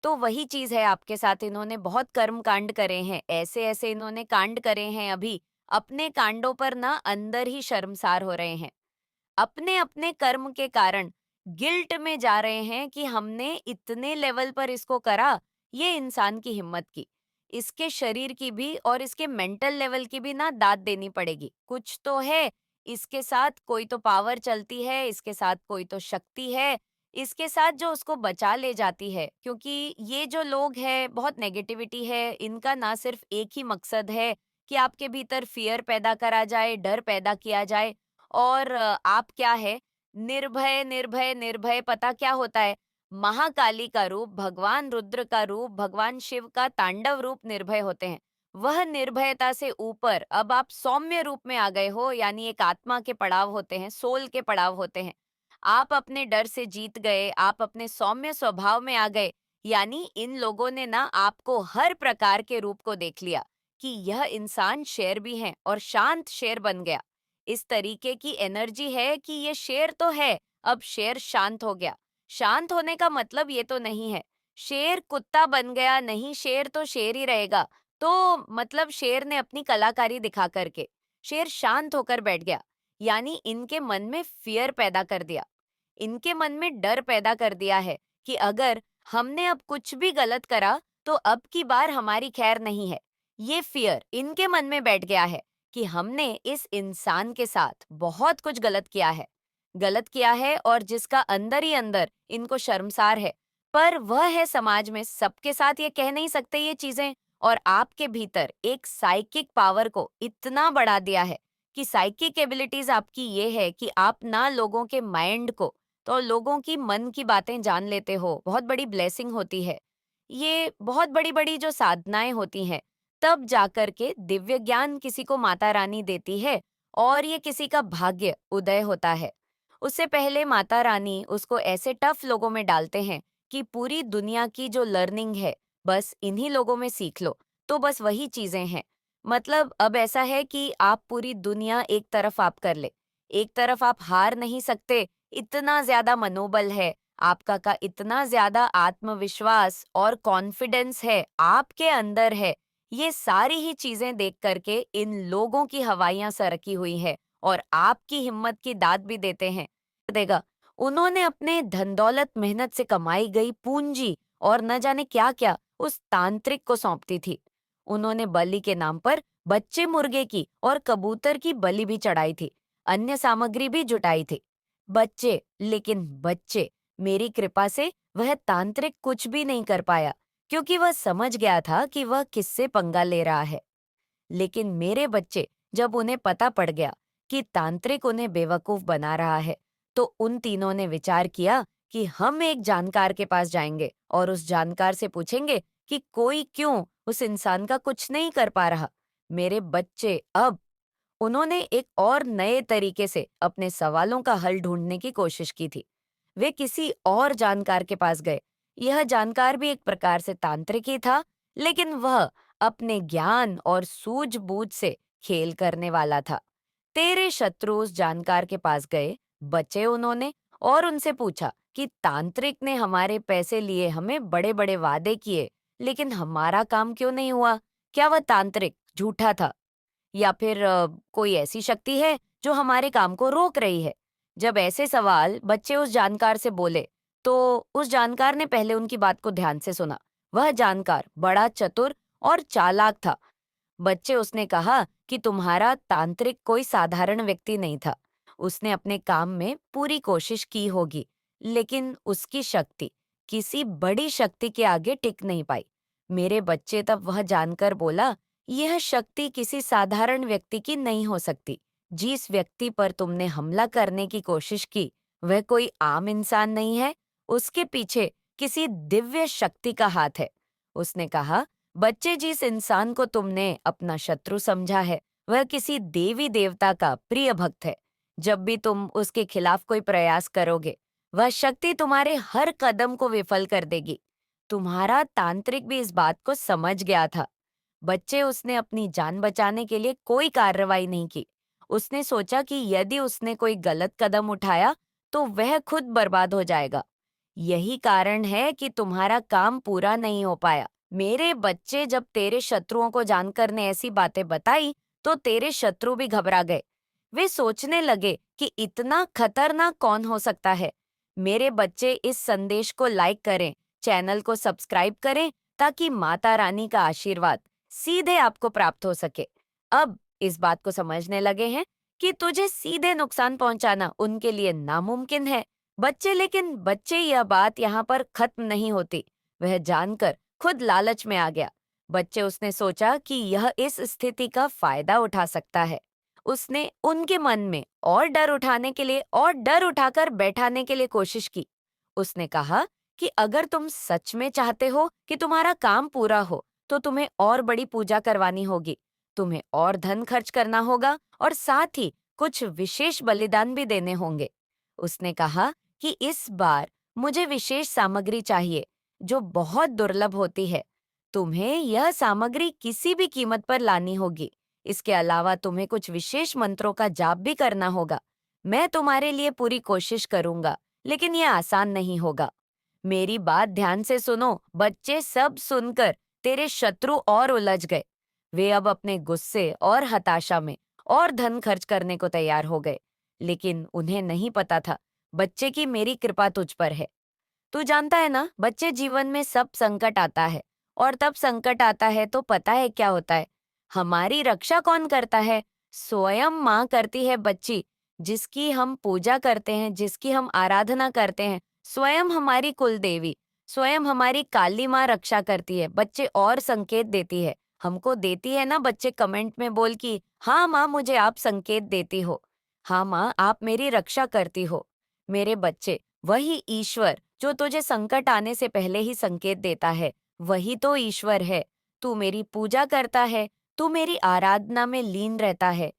तो वही चीज है आपके साथ, इन्होंने बहुत कर्म कांड करे हैं, ऐसे ऐसे इन्होंने कांड करे हैं, अभी अपने कांडों पर ना अंदर ही शर्मसार हो रहे हैं, अपने अपने कर्म के कारण गिल्ट में जा रहे हैं कि हमने इतने लेवल पर इसको करा। ये इंसान की हिम्मत की, इसके शरीर की भी और इसके मेंटल लेवल की भी ना दाद देनी पड़ेगी। कुछ तो है इसके साथ, कोई तो पावर चलती है इसके साथ, कोई तो शक्ति है इसके साथ जो उसको बचा ले जाती है। क्योंकि ये जो लोग हैं, बहुत नेगेटिविटी है इनका, ना सिर्फ एक ही मकसद है कि आपके भीतर फियर पैदा करा जाए, डर पैदा किया जाए। और आप क्या है, निर्भय निर्भय निर्भय, पता क्या होता है, महाकाली का रूप, भगवान रुद्र का रूप, भगवान शिव का तांडव रूप निर्भय होते हैं। वह निर्भयता से ऊपर अब आप सौम्य रूप में आ गए हो, यानी एक आत्मा के पड़ाव होते हैं, सोल के पड़ाव होते हैं। आप अपने डर से जीत गए, आप अपने सौम्य स्वभाव में आ गए। यानी इन लोगों ने ना आपको हर प्रकार के रूप को देख लिया कि यह इंसान शेर भी है और शांत शेर बन गया। इस तरीके की एनर्जी है कि ये शेर तो है, अब शेर शांत हो गया। शांत होने का मतलब ये तो नहीं है शेर कुत्ता बन गया, नहीं, शेर तो शेर ही रहेगा। तो मतलब शेर ने अपनी कलाकारी दिखा करके शेर शांत होकर बैठ गया। यानी इनके मन में फियर पैदा कर दिया, इनके मन में डर पैदा कर दिया है कि अगर हमने अब कुछ भी गलत करा तो अब की बार हमारी खैर नहीं है। ये फियर इनके मन में बैठ गया है कि हमने इस इंसान के साथ बहुत कुछ गलत किया है और जिसका अंदर ही अंदर इनको शर्मसार है। पर वह है समाज में, सबके साथ ये कह नहीं सकते ये चीजें। और आपके भीतर एक साइकिक पावर को इतना बढ़ा दिया है कि साइकिक एबिलिटीज आपकी ये है कि आप ना लोगों के माइंड को, तो लोगों की मन की बातें जान लेते हो। बहुत बड़ी ब्लेसिंग होती है ये, बहुत बड़ी बड़ी जो साधनाएं होती हैं, तब जाकर के दिव्य ज्ञान किसी को माता रानी देती है और ये किसी का भाग्य उदय होता है। उससे पहले माता रानी उसको ऐसे टफ लोगों में डालते हैं कि पूरी दुनिया की जो लर्निंग है बस इन्हीं लोगों में सीख लो। तो बस वही चीजें हैं। मतलब अब ऐसा है कि आप पूरी दुनिया एक तरफ आप कर ले, एक तरफ आप हार नहीं सकते, इतना ज्यादा मनोबल है आपका, का इतना ज्यादा आत्मविश्वास और कॉन्फिडेंस है आपके अंदर है। ये सारी ही चीजें देख करके इन लोगों की हवाइयां सरकी हुई है और आपकी हिम्मत की दाद भी देते हैं। देगा, उन्होंने अपने धन दौलत मेहनत से कमाई गई पूंजी और न जाने क्या क्या उस तांत्रिक को सौंपती थी। उन्होंने बलि के नाम पर बच्चे मुर्गे की और कबूतर की बलि भी चढ़ाई थी, अन्य सामग्री भी जुटाई थी। बच्चे, लेकिन बच्चे, मेरी कृपा से वह तांत्रिक कुछ भी नहीं कर पाया, क्योंकि वह समझ गया था कि वह किससे पंगा ले रहा है। लेकिन मेरे बच्चे, जब उन्हें पता पड़ गया कि तांत्रिक उन्हें बेवकूफ बना रहा है, तो उन तीनों ने विचार किया कि हम एक जानकार के पास जाएंगे और उस जानकार से पूछेंगे कि कोई क्यों उस इंसान का कुछ नहीं कर पा रहा। मेरे बच्चे, अब उन्होंने एक और नए तरीके से अपने सवालों का हल ढूंढने की कोशिश की थी। वे किसी और जानकार के पास गए। यह जानकार भी एक प्रकार से तांत्रिक ही था, लेकिन वह अपने ज्ञान और सूझबूझ से खेल करने वाला था। तेरे शत्रु उस जानकार के पास गए, बचे उन्होंने, और उनसे पूछा कि तांत्रिक ने हमारे पैसे लिए, हमें बड़े बड़े वादे किए, लेकिन हमारा काम क्यों नहीं हुआ? क्या वह तांत्रिक झूठा था या फिर कोई ऐसी शक्ति है जो हमारे काम को रोक रही है? जब ऐसे सवाल बच्चे उस जानकार से बोले, तो उस जानकार ने पहले उनकी बात को ध्यान से सुना। वह जानकार बड़ा चतुर और चालाक था। बच्चे, उसने कहा कि तुम्हारा तांत्रिक कोई साधारण व्यक्ति नहीं था। उसने अपने काम में पूरी कोशिश की होगी, लेकिन उसकी शक्ति किसी बड़ी शक्ति के आगे टिक नहीं पाई। मेरे बच्चे, तब वह जानकर बोला, यह शक्ति किसी साधारण व्यक्ति की नहीं हो सकती। जिस व्यक्ति पर तुमने हमला करने की कोशिश की, वह कोई आम इंसान नहीं है, उसके पीछे किसी दिव्य शक्ति का हाथ है। उसने कहा, बच्चे, जिस इंसान को तुमने अपना शत्रु समझा है, वह किसी देवी देवता का प्रिय भक्त है। जब भी तुम उसके खिलाफ कोई प्रयास करोगे, वह शक्ति तुम्हारे हर कदम को विफल कर देगी। तुम्हारा तांत्रिक भी इस बात को समझ गया था। बच्चे, उसने अपनी जान बचाने के लिए कोई कार्रवाई नहीं की। उसने सोचा कि यदि उसने कोई गलत कदम उठाया तो वह खुद बर्बाद हो जाएगा। यही कारण है कि तुम्हारा काम पूरा नहीं हो पाया। मेरे बच्चे जब तेरे शत्रुओं को जानकर ने ऐसी बातें बताई, तो तेरे शत्रु भी घबरा गए। वे सोचने लगे कि इतना खतरनाक कौन हो सकता है। मेरे बच्चे इस संदेश को लाइक करें, चैनल को सब्सक्राइब करें, ताकि माता रानी का आशीर्वाद सीधे आपको प्राप्त हो सके। अब इस बात को समझने लगे हैं कि तुझे सीधे नुकसान पहुंचाना उनके लिए नामुमकिन है। लेकिन बच्चे यह बात यहाँ पर खत्म नहीं होती। वह जानकर खुद लालच में आ गया। उसने सोचा कि यह इस स्थिति का फायदा उठा सकता है। उसने उनके मन में और डर उठाने के लिए और डर उठाकर बैठाने के लिए कोशिश की। उसने कहा कि अगर तुम सच में चाहते हो कि तुम्हारा काम पूरा हो, तो तुम्हें और बड़ी पूजा करवानी होगी, तुम्हें और धन खर्च करना होगा और साथ ही कुछ विशेष बलिदान भी देने होंगे। उसने कहा कि इस बार मुझे विशेष सामग्री चाहिए जो बहुत दुर्लभ होती है। तुम्हें यह सामग्री किसी भी कीमत पर लानी होगी। इसके अलावा तुम्हें कुछ विशेष मंत्रों का जाप भी करना होगा। मैं तुम्हारे लिए पूरी कोशिश करूंगा, लेकिन यह आसान नहीं होगा। मेरी बात ध्यान से सुनो। बच्चे सब सुनकर तेरे शत्रु और उलझ गए। वे अब अपने गुस्से और हताशा में और धन खर्च करने को तैयार हो गए। लेकिन उन्हें नहीं पता था बच्चे की मेरी कृपा तुझ पर है। तू जानता है ना, बच्चे जीवन में सब संकट आता है, और तब संकट आता है तो पता है क्या होता है? हमारी रक्षा कौन करता है? स्वयं माँ करती है बच्ची, जिसकी हम पूजा करते हैं, जिसकी हम आराधना करते हैं। स्वयं हमारी कुल देवी, स्वयं हमारी काली माँ रक्षा करती है। बच्चे और संकेत देती है, हमको देती है ना। बच्चे कमेंट में बोल की, हाँ माँ, मुझे आप संकेत देती हो। हाँ माँ, आप मेरी रक्षा करती हो। मेरे बच्चे, वही ईश्वर जो तुझे संकट आने से पहले ही संकेत देता है, वही तो ईश्वर है। तू मेरी पूजा करता है, तू मेरी आराधना में लीन रहता है।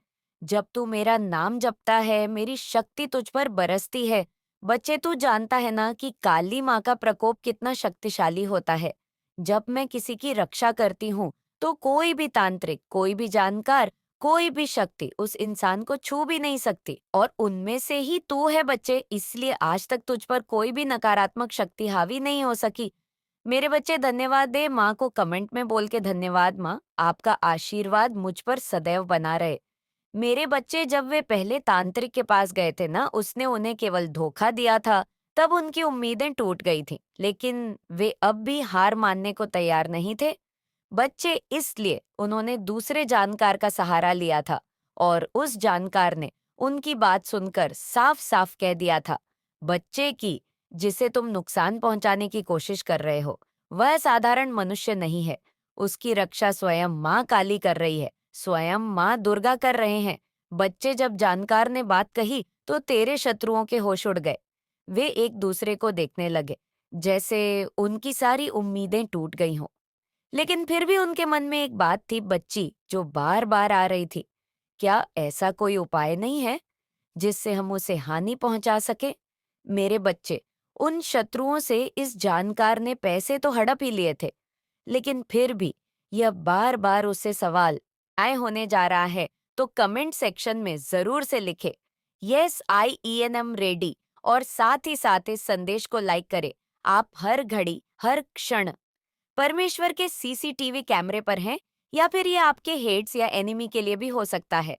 जब तू मेरा नाम जपता है, मेरी शक्ति तुझ पर बरसती है। बच्चे, तू जानता है ना कि काली माँ का प्रकोप कितना शक्तिशाली होता है। जब मैं किसी की रक्षा करती हूँ, तो कोई भी तांत्रिक, कोई भी जानकार, कोई भी शक्ति उस इंसान को छू भी नहीं सकती, और उनमें से ही तू है बच्चे। इसलिए आज तक तुझ पर कोई भी नकारात्मक शक्ति हावी नहीं हो सकी। मेरे बच्चे, धन्यवाद दे माँ को कमेंट में बोल के, धन्यवाद माँ, आपका आशीर्वाद मुझ पर सदैव बना रहे। मेरे बच्चे, जब वे पहले तांत्रिक के पास गए थे ना, उसने उन्हें केवल धोखा दिया था। तब उनकी उम्मीदें टूट गई थी, लेकिन वे अब भी हार मानने को तैयार नहीं थे। बच्चे, इसलिए उन्होंने दूसरे जानकार का सहारा लिया था, और उस जानकार ने उनकी बात सुनकर साफ साफ कह दिया था, बच्चे की जिसे तुम नुकसान पहुंचाने की कोशिश कर रहे हो, वह साधारण मनुष्य नहीं है। उसकी रक्षा स्वयं माँ काली कर रही है, स्वयं माँ दुर्गा कर रहे हैं। बच्चे, जब जानकार ने बात कही तो तेरे शत्रुओं के होश उड़ गए। वे एक दूसरे को देखने लगे, जैसे उनकी सारी उम्मीदें टूट गई हों। लेकिन फिर भी उनके मन में एक बात थी, बच्ची जो बार बार आ रही थी। क्या ऐसा कोई उपाय नहीं है जिससे हम उसे हानि पहुंचा सके? मेरे बच्चे, उन शत्रुओं से इस जानकार ने पैसे तो हड़प ही लिए थे, लेकिन फिर भी यह बार बार उससे सवाल आए होने जा रहा है। तो कमेंट सेक्शन में जरूर से लिखे, yes I E N M ready, और साथ ही साथ इस संदेश को लाइक करें। आप हर घड़ी, हर क्षण परमेश्वर के सीसीटीवी कैमरे पर हैं, या फिर ये आपके हेट्स या एनिमी के लिए भी हो सकता है।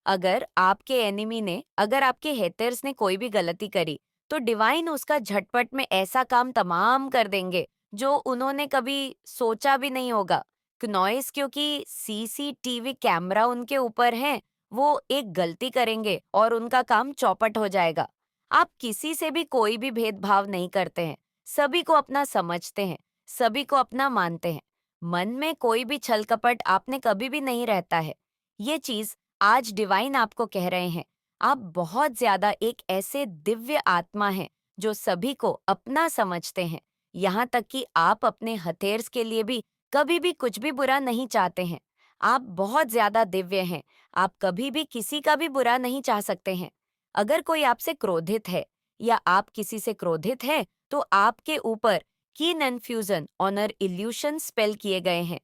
अगर आपके हेटर्स ने कोई भी गलती करी, तो डिवाइन उसका झटपट में ऐसा काम तमाम कर देंगे जो उन्होंने कभी सोचा भी नहीं होगा। नॉइस, क्योंकि सीसीटीवी कैमरा उनके ऊपर है, वो एक गलती करेंगे और उनका काम चौपट हो जाएगा। आप किसी से भी कोई भी भेदभाव नहीं करते हैं, सभी को अपना समझते हैं, सभी को अपना मानते हैं। मन में कोई भी छल कपट आपने कभी भी नहीं रहता है। ये चीज आज डिवाइन आपको कह रहे हैं। आप बहुत ज्यादा एक ऐसे दिव्य आत्मा हैं जो सभी को अपना समझते हैं। यहाँ तक कि आप अपने हथेर्स के लिए भी कभी भी कुछ भी बुरा नहीं चाहते हैं। आप बहुत ज्यादा दिव्य हैं। आप कभी भी किसी का भी बुरा नहीं चाह सकते हैं। अगर कोई आपसे क्रोधित है या आप किसी से क्रोधित हैं, तो आपके ऊपर कीन इन्फ्यूजन ऑनर इल्यूशन स्पेल किए गए हैं।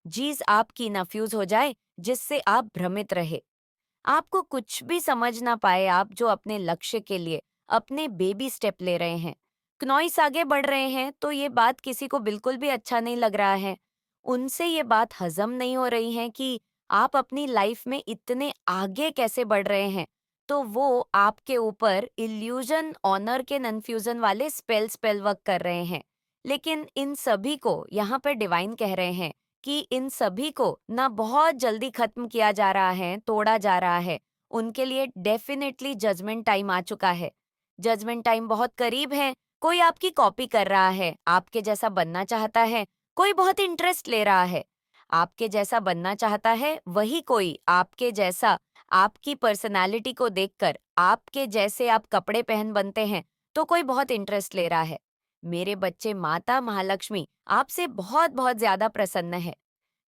चीज आपकी नाफ्यूज हो जाए, जिससे आप भ्रमित रहे, आपको कुछ भी समझ ना पाए, आप जो अपने लक्ष्य के लिए अपने बेबी स्टेप ले रहे हैं। क्नॉइस आगे बढ़ रहे हैं तो ये बात किसी को बिल्कुल भी अच्छा नहीं लग रहा है। उनसे ये बात हजम नहीं हो रही है कि आप अपनी लाइफ में इतने आगे कैसे बढ़ रहे हैं। तो वो आपके ऊपर इल्यूजन ऑनर के कन्फ्यूजन वाले स्पेल वर्क कर रहे हैं। लेकिन इन सभी को यहाँ पर डिवाइन कह रहे हैं कि इन सभी को ना बहुत जल्दी खत्म किया जा रहा है, तोड़ा जा रहा है। उनके लिए डेफिनेटली जजमेंट टाइम आ चुका है। जजमेंट टाइम बहुत करीब है। कोई आपकी कॉपी कर रहा है, आपके जैसा बनना चाहता है, कोई बहुत इंटरेस्ट ले रहा है। आपके जैसा बनना चाहता है, वही कोई आपके जैसा आपकी पर्सनालिटी को देखकर आपके जैसे आप कपड़े पहन बनते हैं, तो कोई बहुत इंटरेस्ट ले रहा है। मेरे बच्चे, माता महालक्ष्मी आपसे बहुत बहुत ज्यादा प्रसन्न है।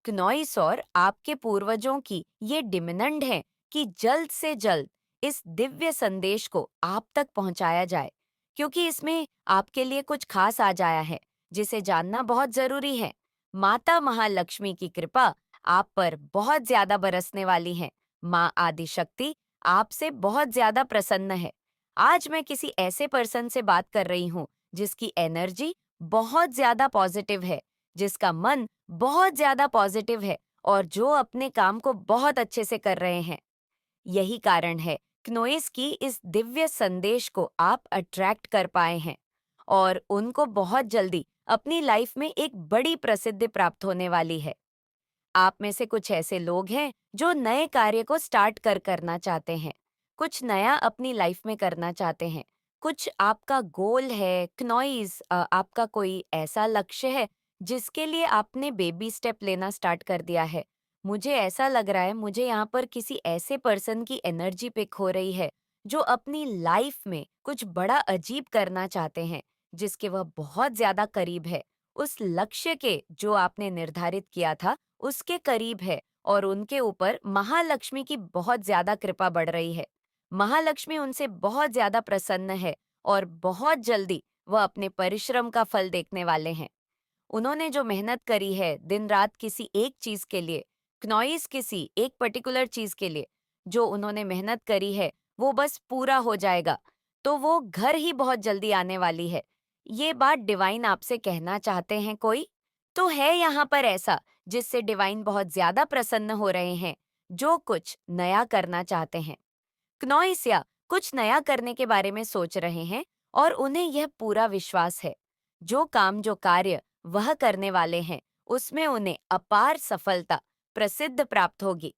क्नॉइस और आपके पूर्वजों की ये डिमांड है कि जल्द से जल्द इस दिव्य संदेश को आप तक पहुंचाया जाए, क्योंकि इसमें आपके लिए कुछ खास आ जाया है जिसे जानना बहुत जरूरी है। माता महालक्ष्मी की कृपा आप पर बहुत ज्यादा बरसने वाली है। माँ आदिशक्ति आपसे बहुत ज्यादा प्रसन्न है। आज मैं किसी ऐसे पर्सन से बात कर रही हूँ जिसकी एनर्जी बहुत ज्यादा पॉजिटिव है, जिसका मन बहुत ज्यादा पॉजिटिव है और जो अपने काम को बहुत अच्छे से कर रहे हैं। यही कारण है क्नोइस की इस दिव्य संदेश को आप अट्रैक्ट कर पाए हैं और उनको बहुत जल्दी अपनी लाइफ में एक बड़ी प्रसिद्धि प्राप्त होने वाली है। आप में से कुछ ऐसे लोग हैं जो नए कार्य को स्टार्ट करना चाहते हैं, कुछ नया अपनी लाइफ में करना चाहते हैं। कुछ आपका गोल है क्नॉइज, आपका कोई ऐसा लक्ष्य है जिसके लिए आपने बेबी स्टेप लेना स्टार्ट कर दिया है। मुझे ऐसा लग रहा है, मुझे यहाँ पर किसी ऐसे पर्सन की एनर्जी पिक हो रही है जो अपनी लाइफ में कुछ बड़ा अजीब करना चाहते हैं, जिसके वह बहुत ज्यादा करीब है। उस लक्ष्य के जो आपने निर्धारित किया था उसके करीब है और उनके ऊपर महालक्ष्मी की बहुत ज्यादा कृपा बढ़ रही है। महालक्ष्मी उनसे बहुत ज्यादा प्रसन्न है और बहुत जल्दी वह अपने परिश्रम का फल देखने वाले हैं। उन्होंने जो मेहनत करी है दिन रात किसी एक चीज के लिए, क्नॉइस किसी एक पर्टिकुलर चीज के लिए, जो उन्होंने मेहनत करी है वो बस पूरा हो जाएगा। तो वो घर ही बहुत जल्दी आने वाली है। ये बात डिवाइन आपसे कहना चाहते हैं कोई? तो है यहाँ पर ऐसा जिससे डिवाइन बहुत ज्यादा प्रसन्न हो रहे हैं, जो कुछ नया करना चाहते हैं। क्नोइसिया कुछ नया करने के बारे में सोच रहे हैं और उन्हें यह पूरा विश्वास है जो काम जो कार्य वह करने वाले हैं उसमें उन्हें अपार सफलता प्रसिद्ध प्राप्त होगी।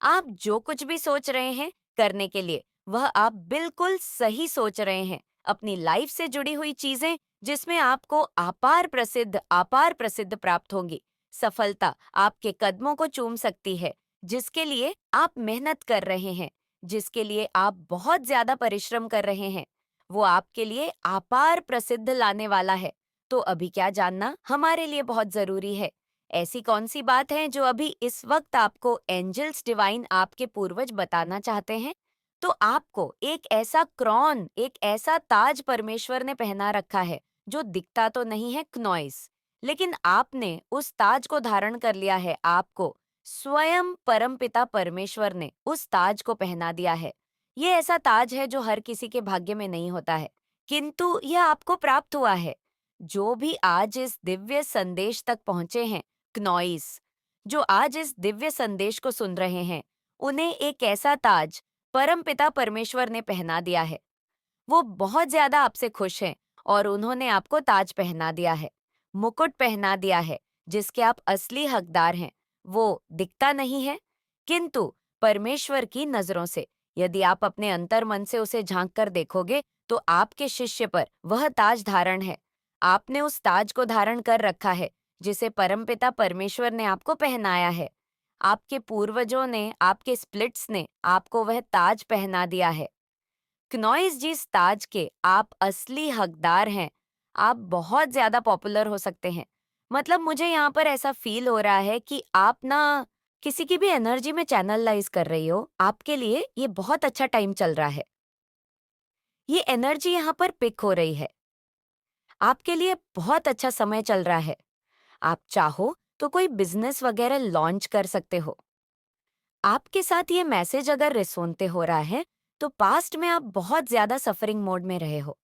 आप जो कुछ भी सोच रहे हैं करने के लिए वह आप बिल्कुल सही सोच रहे हैं। अपनी लाइफ से जुड़ी हुई चीजें जिसमें आपको अपार प्रसिद्ध प्राप्त होंगी। सफलता आपके कदमों को चूम सकती है, जिसके लिए आप मेहनत कर रहे हैं, जिसके लिए आप बहुत ज्यादा परिश्रम कर रहे हैं, वो आपके लिए अपार प्रसिद्ध लाने वाला है। तो अभी क्या जानना हमारे लिए बहुत जरूरी है? ऐसी कौन सी बात है जो अभी इस वक्त आपको एंजल्स डिवाइन आपके पूर्वज बताना चाहते हैं? तो आपको एक ऐसा क्रॉन, एक ऐसा ताज परमेश्वर ने पहना रखा है जो दिखता तो नहीं है क्नॉइस, लेकिन आपने उस ताज को धारण कर लिया है। आपको स्वयं परमपिता परमेश्वर ने उस ताज को पहना दिया है। ये ऐसा ताज है जो हर किसी के भाग्य में नहीं होता है, किंतु यह आपको प्राप्त हुआ है। जो भी आज इस दिव्य संदेश तक पहुंचे हैं, क्नॉइस, जो आज इस दिव्य संदेश को सुन रहे हैं, उन्हें एक ऐसा ताज परमपिता परमेश्वर ने पहना दिया है। वो बहुत ज्यादा आपसे खुश हैं और उन्होंने आपको ताज पहना दिया है, मुकुट पहना दिया है, जिसके आप असली हकदार हैं। वो दिखता नहीं है, किंतु परमेश्वर की नजरों से यदि आप अपने अंतर मन से उसे झांक कर देखोगे तो आपके शिष्य पर वह ताज धारण है। आपने उस ताज को धारण कर रखा है जिसे परमपिता परमेश्वर ने आपको पहनाया है। आपके पूर्वजों ने, आपके स्प्लिट्स ने आपको वह ताज पहना दिया है। क्नॉइस जिस ताज के आप असली हकदार हैं, आप बहुत ज्यादा पॉपुलर हो सकते हैं। मतलब मुझे यहाँ पर ऐसा फील हो रहा है कि आप ना किसी की भी एनर्जी में चैनलाइज कर रही हो। आपके लिए ये बहुत अच्छा टाइम चल रहा है। ये एनर्जी यहाँ पर पिक हो रही है। आपके लिए बहुत अच्छा समय चल रहा है। आप चाहो तो कोई बिजनेस वगैरह लॉन्च कर सकते हो। आपके साथ ये मैसेज अगर रिसोनते हो रहा है तो पास्ट में आप बहुत ज्यादा सफरिंग मोड में रहे हो।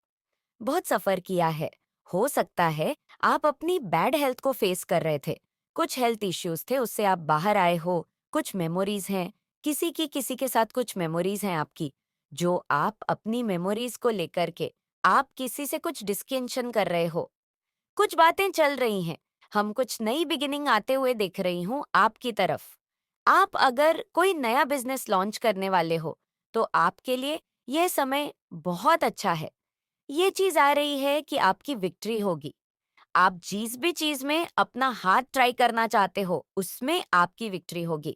बहुत सफर किया है। हो सकता है आप अपनी बैड हेल्थ को फेस कर रहे थे, कुछ हेल्थ इश्यूज थे, उससे आप बाहर आए हो, कुछ मेमोरीज हैं, किसी के साथ कुछ मेमोरीज हैं आपकी, जो आप अपनी मेमोरीज को लेकर के आप किसी से कुछ डिस्कशन कर रहे हो। कुछ बातें चल रही हैं, हम कुछ नई बिगिनिंग आते हुए देख रही हूँ आपकी तरफ। आप अगर कोई नया बिजनेस लॉन्च करने वाले हो, तो आपके लिए यह समय बहुत अच्छा है। ये चीज आ रही है कि आपकी विक्ट्री होगी। आप जिस भी चीज में अपना हाथ ट्राई करना चाहते हो, उसमें आपकी विक्ट्री होगी।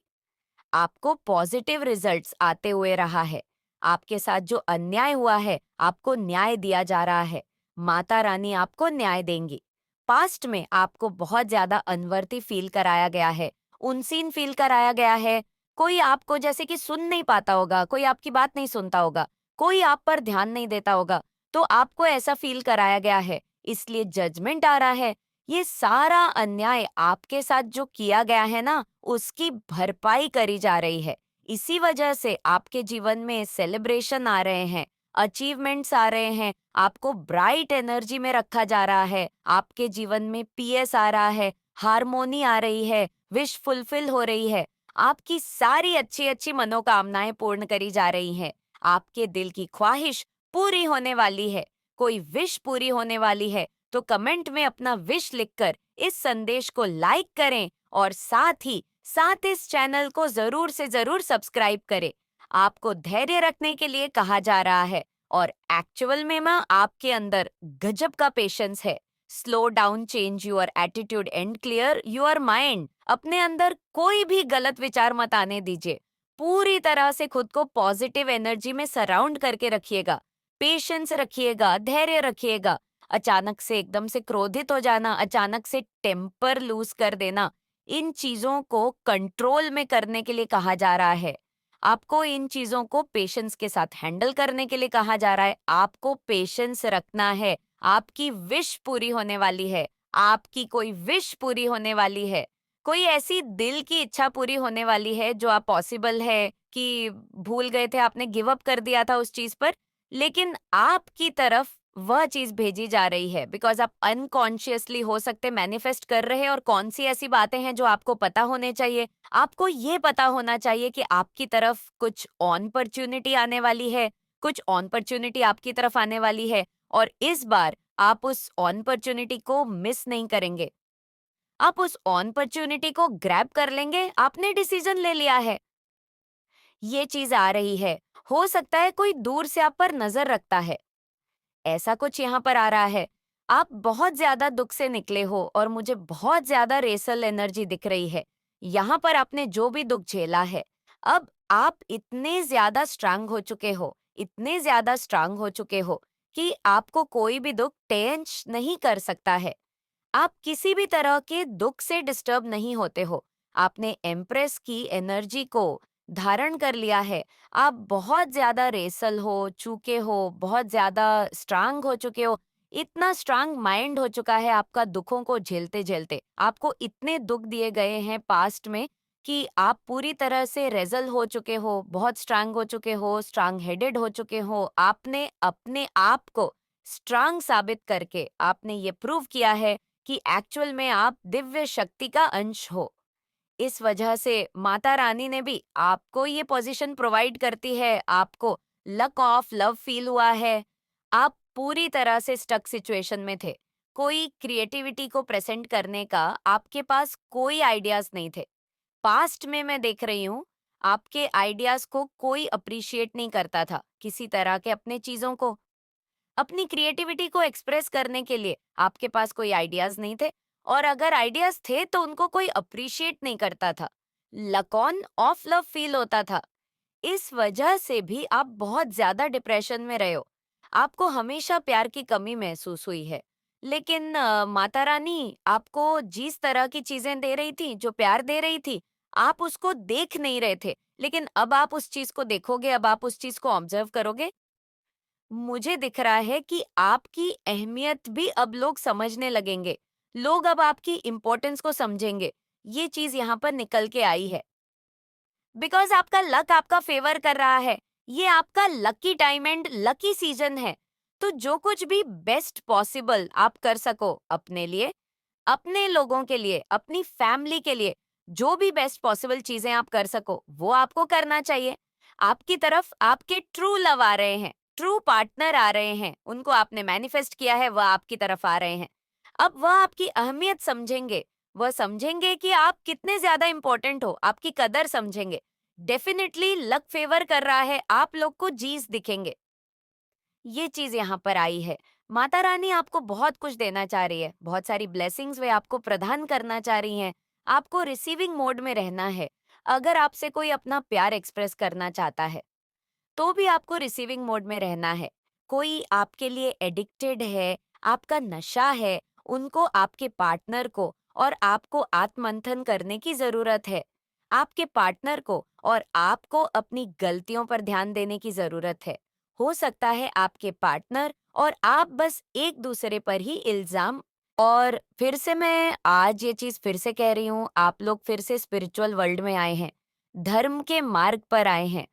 आपको पॉजिटिव रिजल्ट्स आते हुए रहा है। आपके साथ जो अन्याय हुआ है, आपको न्याय दिया जा रहा है। माता रानी आपको न्याय देंगी। पास्ट में आपको बहुत ज्यादा अनवर्ती फील कराया गया है, उनसीन फील कराया गया है। कोई आपको जैसे कि सुन नहीं पाता होगा, कोई आपकी बात नहीं सुनता होगा, कोई आप पर ध्यान नहीं देता होगा, तो आपको ऐसा फील कराया गया है, इसलिए जजमेंट आ रहा है। ये सारा अन्याय आपके साथ जो किया गया है ना, उसकी भरपाई करी जा रही है। इसी वजह से आपके जीवन में सेलिब्रेशन आ रहे हैं, अचीवमेंट्स आ रहे हैं, आपको ब्राइट एनर्जी में रखा जा रहा है, आपके जीवन में पीएस आ रहा है, हार्मोनी आ रही है, विश फुलफिल हो रही है, आपकी सारी अच्छी अच्छी मनोकामनाएं पूर्ण करी जा रही हैं, आपके दिल की ख्वाहिश पूरी होने वाली है। कोई विश पूरी होने वाली है तो कमेंट में अपना विश लिखकर इस संदेश को लाइक करें और साथ इस चैनल को जरूर से जरूर सब्सक्राइब करें। आपको धैर्य रखने के लिए कहा जा रहा है और एक्चुअल में माँ आपके अंदर गजब का पेशेंस है। Slow down, change your attitude and clear your mind. अपने अंदर कोई भी गलत विचार मत आने दीजिए। पूरी तरह से खुद को पॉजिटिव एनर्जी में सराउंड करके रखिएगा। पेशेंस रखिएगा, धैर्य रखिएगा। अचानक से एकदम से क्रोधित हो जाना, अचानक से टेम्पर लूज कर देना, इन चीजों को कंट्रोल में करने के लिए कहा जा रहा है। आपको इन चीजों को पेशेंस के साथ हैंडल करने के लिए कहा जा रहा है। आपको पेशेंस रखना है। आपकी विश पूरी होने वाली है। आपकी कोई विश पूरी होने वाली है। कोई ऐसी दिल की इच्छा पूरी होने वाली है जो आप पॉसिबल है कि भूल गए थे, आपने गिव अप कर दिया था उस चीज पर, लेकिन आपकी तरफ वह चीज भेजी जा रही है बिकॉज आप अनकॉन्शियसली हो सकते मैनिफेस्ट कर रहे हैं। और कौन सी ऐसी बातें हैं जो आपको पता होने चाहिए? आपको ये पता होना चाहिए कि आपकी तरफ कुछ अपॉर्चुनिटी आने वाली है, कुछ अपॉर्चुनिटी आपकी तरफ आने वाली है, और इस बार आप उस अपॉर्चुनिटी को मिस नहीं करेंगे। आप उस अपॉर्चुनिटी को ग्रैब कर लेंगे। आपने डिसीजन ले लिया है। ये चीज आ रही है। हो सकता है कोई दूर से आप पर नजर रखता है, ऐसा कुछ यहाँ पर आ रहा है। आप बहुत ज्यादा दुख से निकले हो और मुझे बहुत ज्यादा रेसल एनर्जी दिख रही है। यहाँ पर आपने जो भी दुख झेला है, अब आप इतने ज्यादा स्ट्रांग हो चुके हो, इतने ज्यादा स्ट्रांग हो चुके हो कि आपको कोई भी दुख टेंश नहीं कर सकता है। आप किसी भी तरह के दुख से डिस्टर्ब नहीं होते हो। आपने एम्प्रेस की एनर्जी को धारण कर लिया है। आप बहुत ज्यादा रेसल हो चुके हो, बहुत ज्यादा स्ट्रांग हो चुके हो। इतना स्ट्रांग माइंड हो चुका है आपका दुखों को झेलते झेलते। आपको इतने दुख दिए गए हैं पास्ट में कि आप पूरी तरह से रेजल हो चुके हो, बहुत स्ट्रांग हो चुके हो, स्ट्रांग हेडेड हो चुके हो। आपने अपने आप को स्ट्रांग साबित करके आपने ये प्रूव किया है कि एक्चुअल में आप दिव्य शक्ति का अंश हो। इस वजह से माता रानी ने भी आपको ये पोजीशन प्रोवाइड करती है। आपको लक ऑफ लव फील हुआ है। आप पूरी तरह से स्टक सिचुएशन में थे। कोई क्रिएटिविटी को प्रेजेंट करने का आपके पास कोई आइडियाज नहीं थे। पास्ट में मैं देख रही हूँ, आपके आइडियाज को कोई अप्रिशिएट नहीं करता था, किसी तरह के अपने चीजों को, अपनी क्रिएटिविटी को एक्सप्रेस करने के लिए आपके पास कोई आइडियाज नहीं थे। और अगर आइडियाज थे तो उनको कोई अप्रिशिएट नहीं करता था। लकॉन ऑफ लव फील होता था। इस वजह से भी आप बहुत ज्यादा डिप्रेशन में रहे हो। आपको हमेशा प्यार की कमी महसूस हुई है। लेकिन माता रानी आपको जिस तरह की चीजें दे रही थी, जो प्यार दे रही थी, आप उसको देख नहीं रहे थे। लेकिन अब आप उस चीज को देखोगे, अब आप उस चीज को ऑब्जर्व करोगे। मुझे दिख रहा है कि आपकी अहमियत भी अब लोग समझने लगेंगे। लोग अब आपकी इम्पोर्टेंस को समझेंगे। ये चीज यहाँ पर निकल के आई है बिकॉज आपका लक आपका फेवर कर रहा है। ये आपका lucky time and lucky season है। तो जो कुछ भी बेस्ट पॉसिबल आप कर सको अपने लिए, अपने लोगों के लिए, अपनी फैमिली के लिए, जो भी बेस्ट पॉसिबल चीजें आप कर सको, वो आपको करना चाहिए। आपकी तरफ आपके ट्रू लव आ रहे हैं, ट्रू पार्टनर आ रहे हैं, उनको आपने मैनिफेस्ट किया है, वह आपकी तरफ आ रहे हैं। अब वह आपकी अहमियत समझेंगे, वह समझेंगे कि आप कितने ज्यादा इंपॉर्टेंट हो, आपकी कदर समझेंगे। डेफिनेटली लक फेवर कर रहा है, आप लोग को जीज दिखेंगे। ये चीज यहाँ पर आई है। माता रानी आपको बहुत कुछ देना चाह रही है, बहुत सारी ब्लेसिंग्स वे आपको प्रदान करना चाह रही हैं। आपको रिसीविंग मोड में रहना है। अगर आपसे कोई अपना प्यार एक्सप्रेस करना चाहता है, तो भी आपको रिसीविंग मोड में रहना है। कोई आपके लिए एडिक्टेड है, आपका नशा है, उनको, आपके पार्टनर को और आपको आत्ममंथन करने की जरूरत है। आपके पार्टनर को और आपको अपनी गलतियों पर ध्यान देने की जरूरत है। हो सकता है आपके पार्टनर और आप बस एक दूसरे पर ही इल्जाम, और फिर से मैं आज ये चीज फिर से कह रही हूँ, आप लोग फिर से स्पिरिचुअल वर्ल्ड में आए हैं, धर्म के मार्ग पर आए हैं।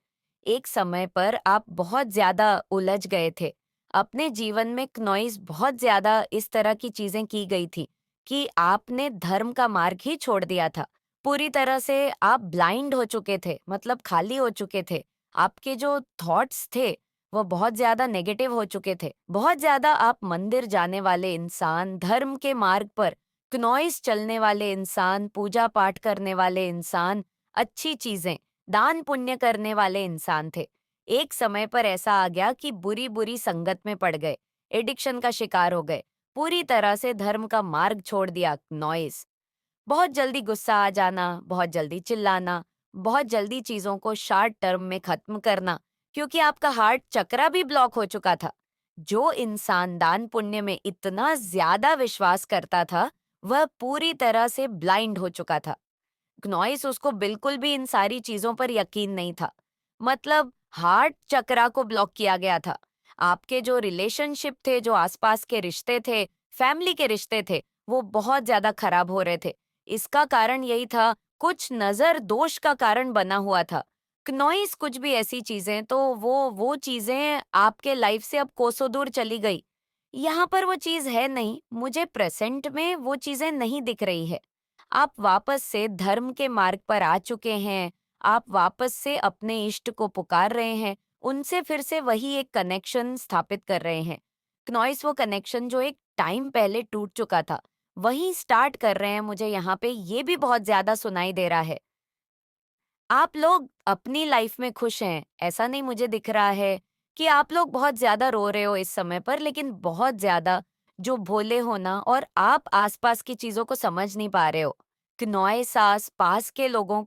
एक समय पर आप बहुत ज्यादा उलझ गए थे। अपने जीवन में क्नॉइस बहुत ज्यादा इस तरह की चीजें की गई थी कि आपने धर्म का मार्ग ही छोड़ दिया था। पूरी तरह से आप ब्लाइंड हो चुके थे, मतलब खाली हो चुके थे। आपके जो थॉट्स थे वो बहुत ज्यादा नेगेटिव हो चुके थे। बहुत ज्यादा आप मंदिर जाने वाले इंसान, धर्म के मार्ग पर क्नॉइस चलने वाले इंसान, पूजा पाठ करने वाले इंसान, अच्छी चीजें, दान पुण्य करने वाले इंसान थे। एक समय पर ऐसा आ गया कि बुरी बुरी संगत में पड़ गए, एडिक्शन का शिकार हो गए, पूरी तरह से धर्म का मार्ग छोड़ दिया। नॉइस, बहुत जल्दी गुस्सा आ जाना, बहुत जल्दी चिल्लाना, बहुत जल्दी चीजों को शॉर्ट टर्म में खत्म करना, क्योंकि आपका हार्ट चक्रा भी ब्लॉक हो चुका था। जो इंसान दान पुण्य में इतना ज्यादा विश्वास करता था, वह पूरी तरह से ब्लाइंड हो चुका था। ग्नॉइस, उसको बिल्कुल भी इन सारी चीजों पर यकीन नहीं था। मतलब हार्ट चक्रा को ब्लॉक किया गया था। आपके जो रिलेशनशिप थे, जो आसपास के रिश्ते थे, फैमिली के रिश्ते थे, वो बहुत ज्यादा खराब हो रहे थे। इसका कारण यही था, कुछ नजर दोष का कारण बना हुआ था। क्नॉइस, कुछ भी ऐसी चीजें, तो वो चीजें आपके लाइफ से अब कोसों दूर चली गई। यहाँ पर वो चीज है नहीं, मुझे प्रेजेंट में वो चीजें नहीं दिख रही है। आप वापस से धर्म के मार्ग पर आ चुके हैं। आप वापस से अपने इष्ट को पुकार रहे हैं, उनसे फिर से वही एक कनेक्शन स्थापित कर रहे हैं। क्नॉइस, वो कनेक्शन जो एक टाइम पहले टूट चुका था, वही स्टार्ट कर रहे हैं। मुझे यहाँ पे ये भी बहुत ज्यादा सुनाई दे रहा है। आप लोग अपनी लाइफ में खुश हैं, ऐसा नहीं मुझे दिख रहा है कि आप लोग बहुत ज्यादा रो रहे हो इस समय पर, लेकिन बहुत ज्यादा जो भोले हो ना, और आप आसपास की चीजों को समझ नहीं पा रहे हो। नॉय सास पास के लोगों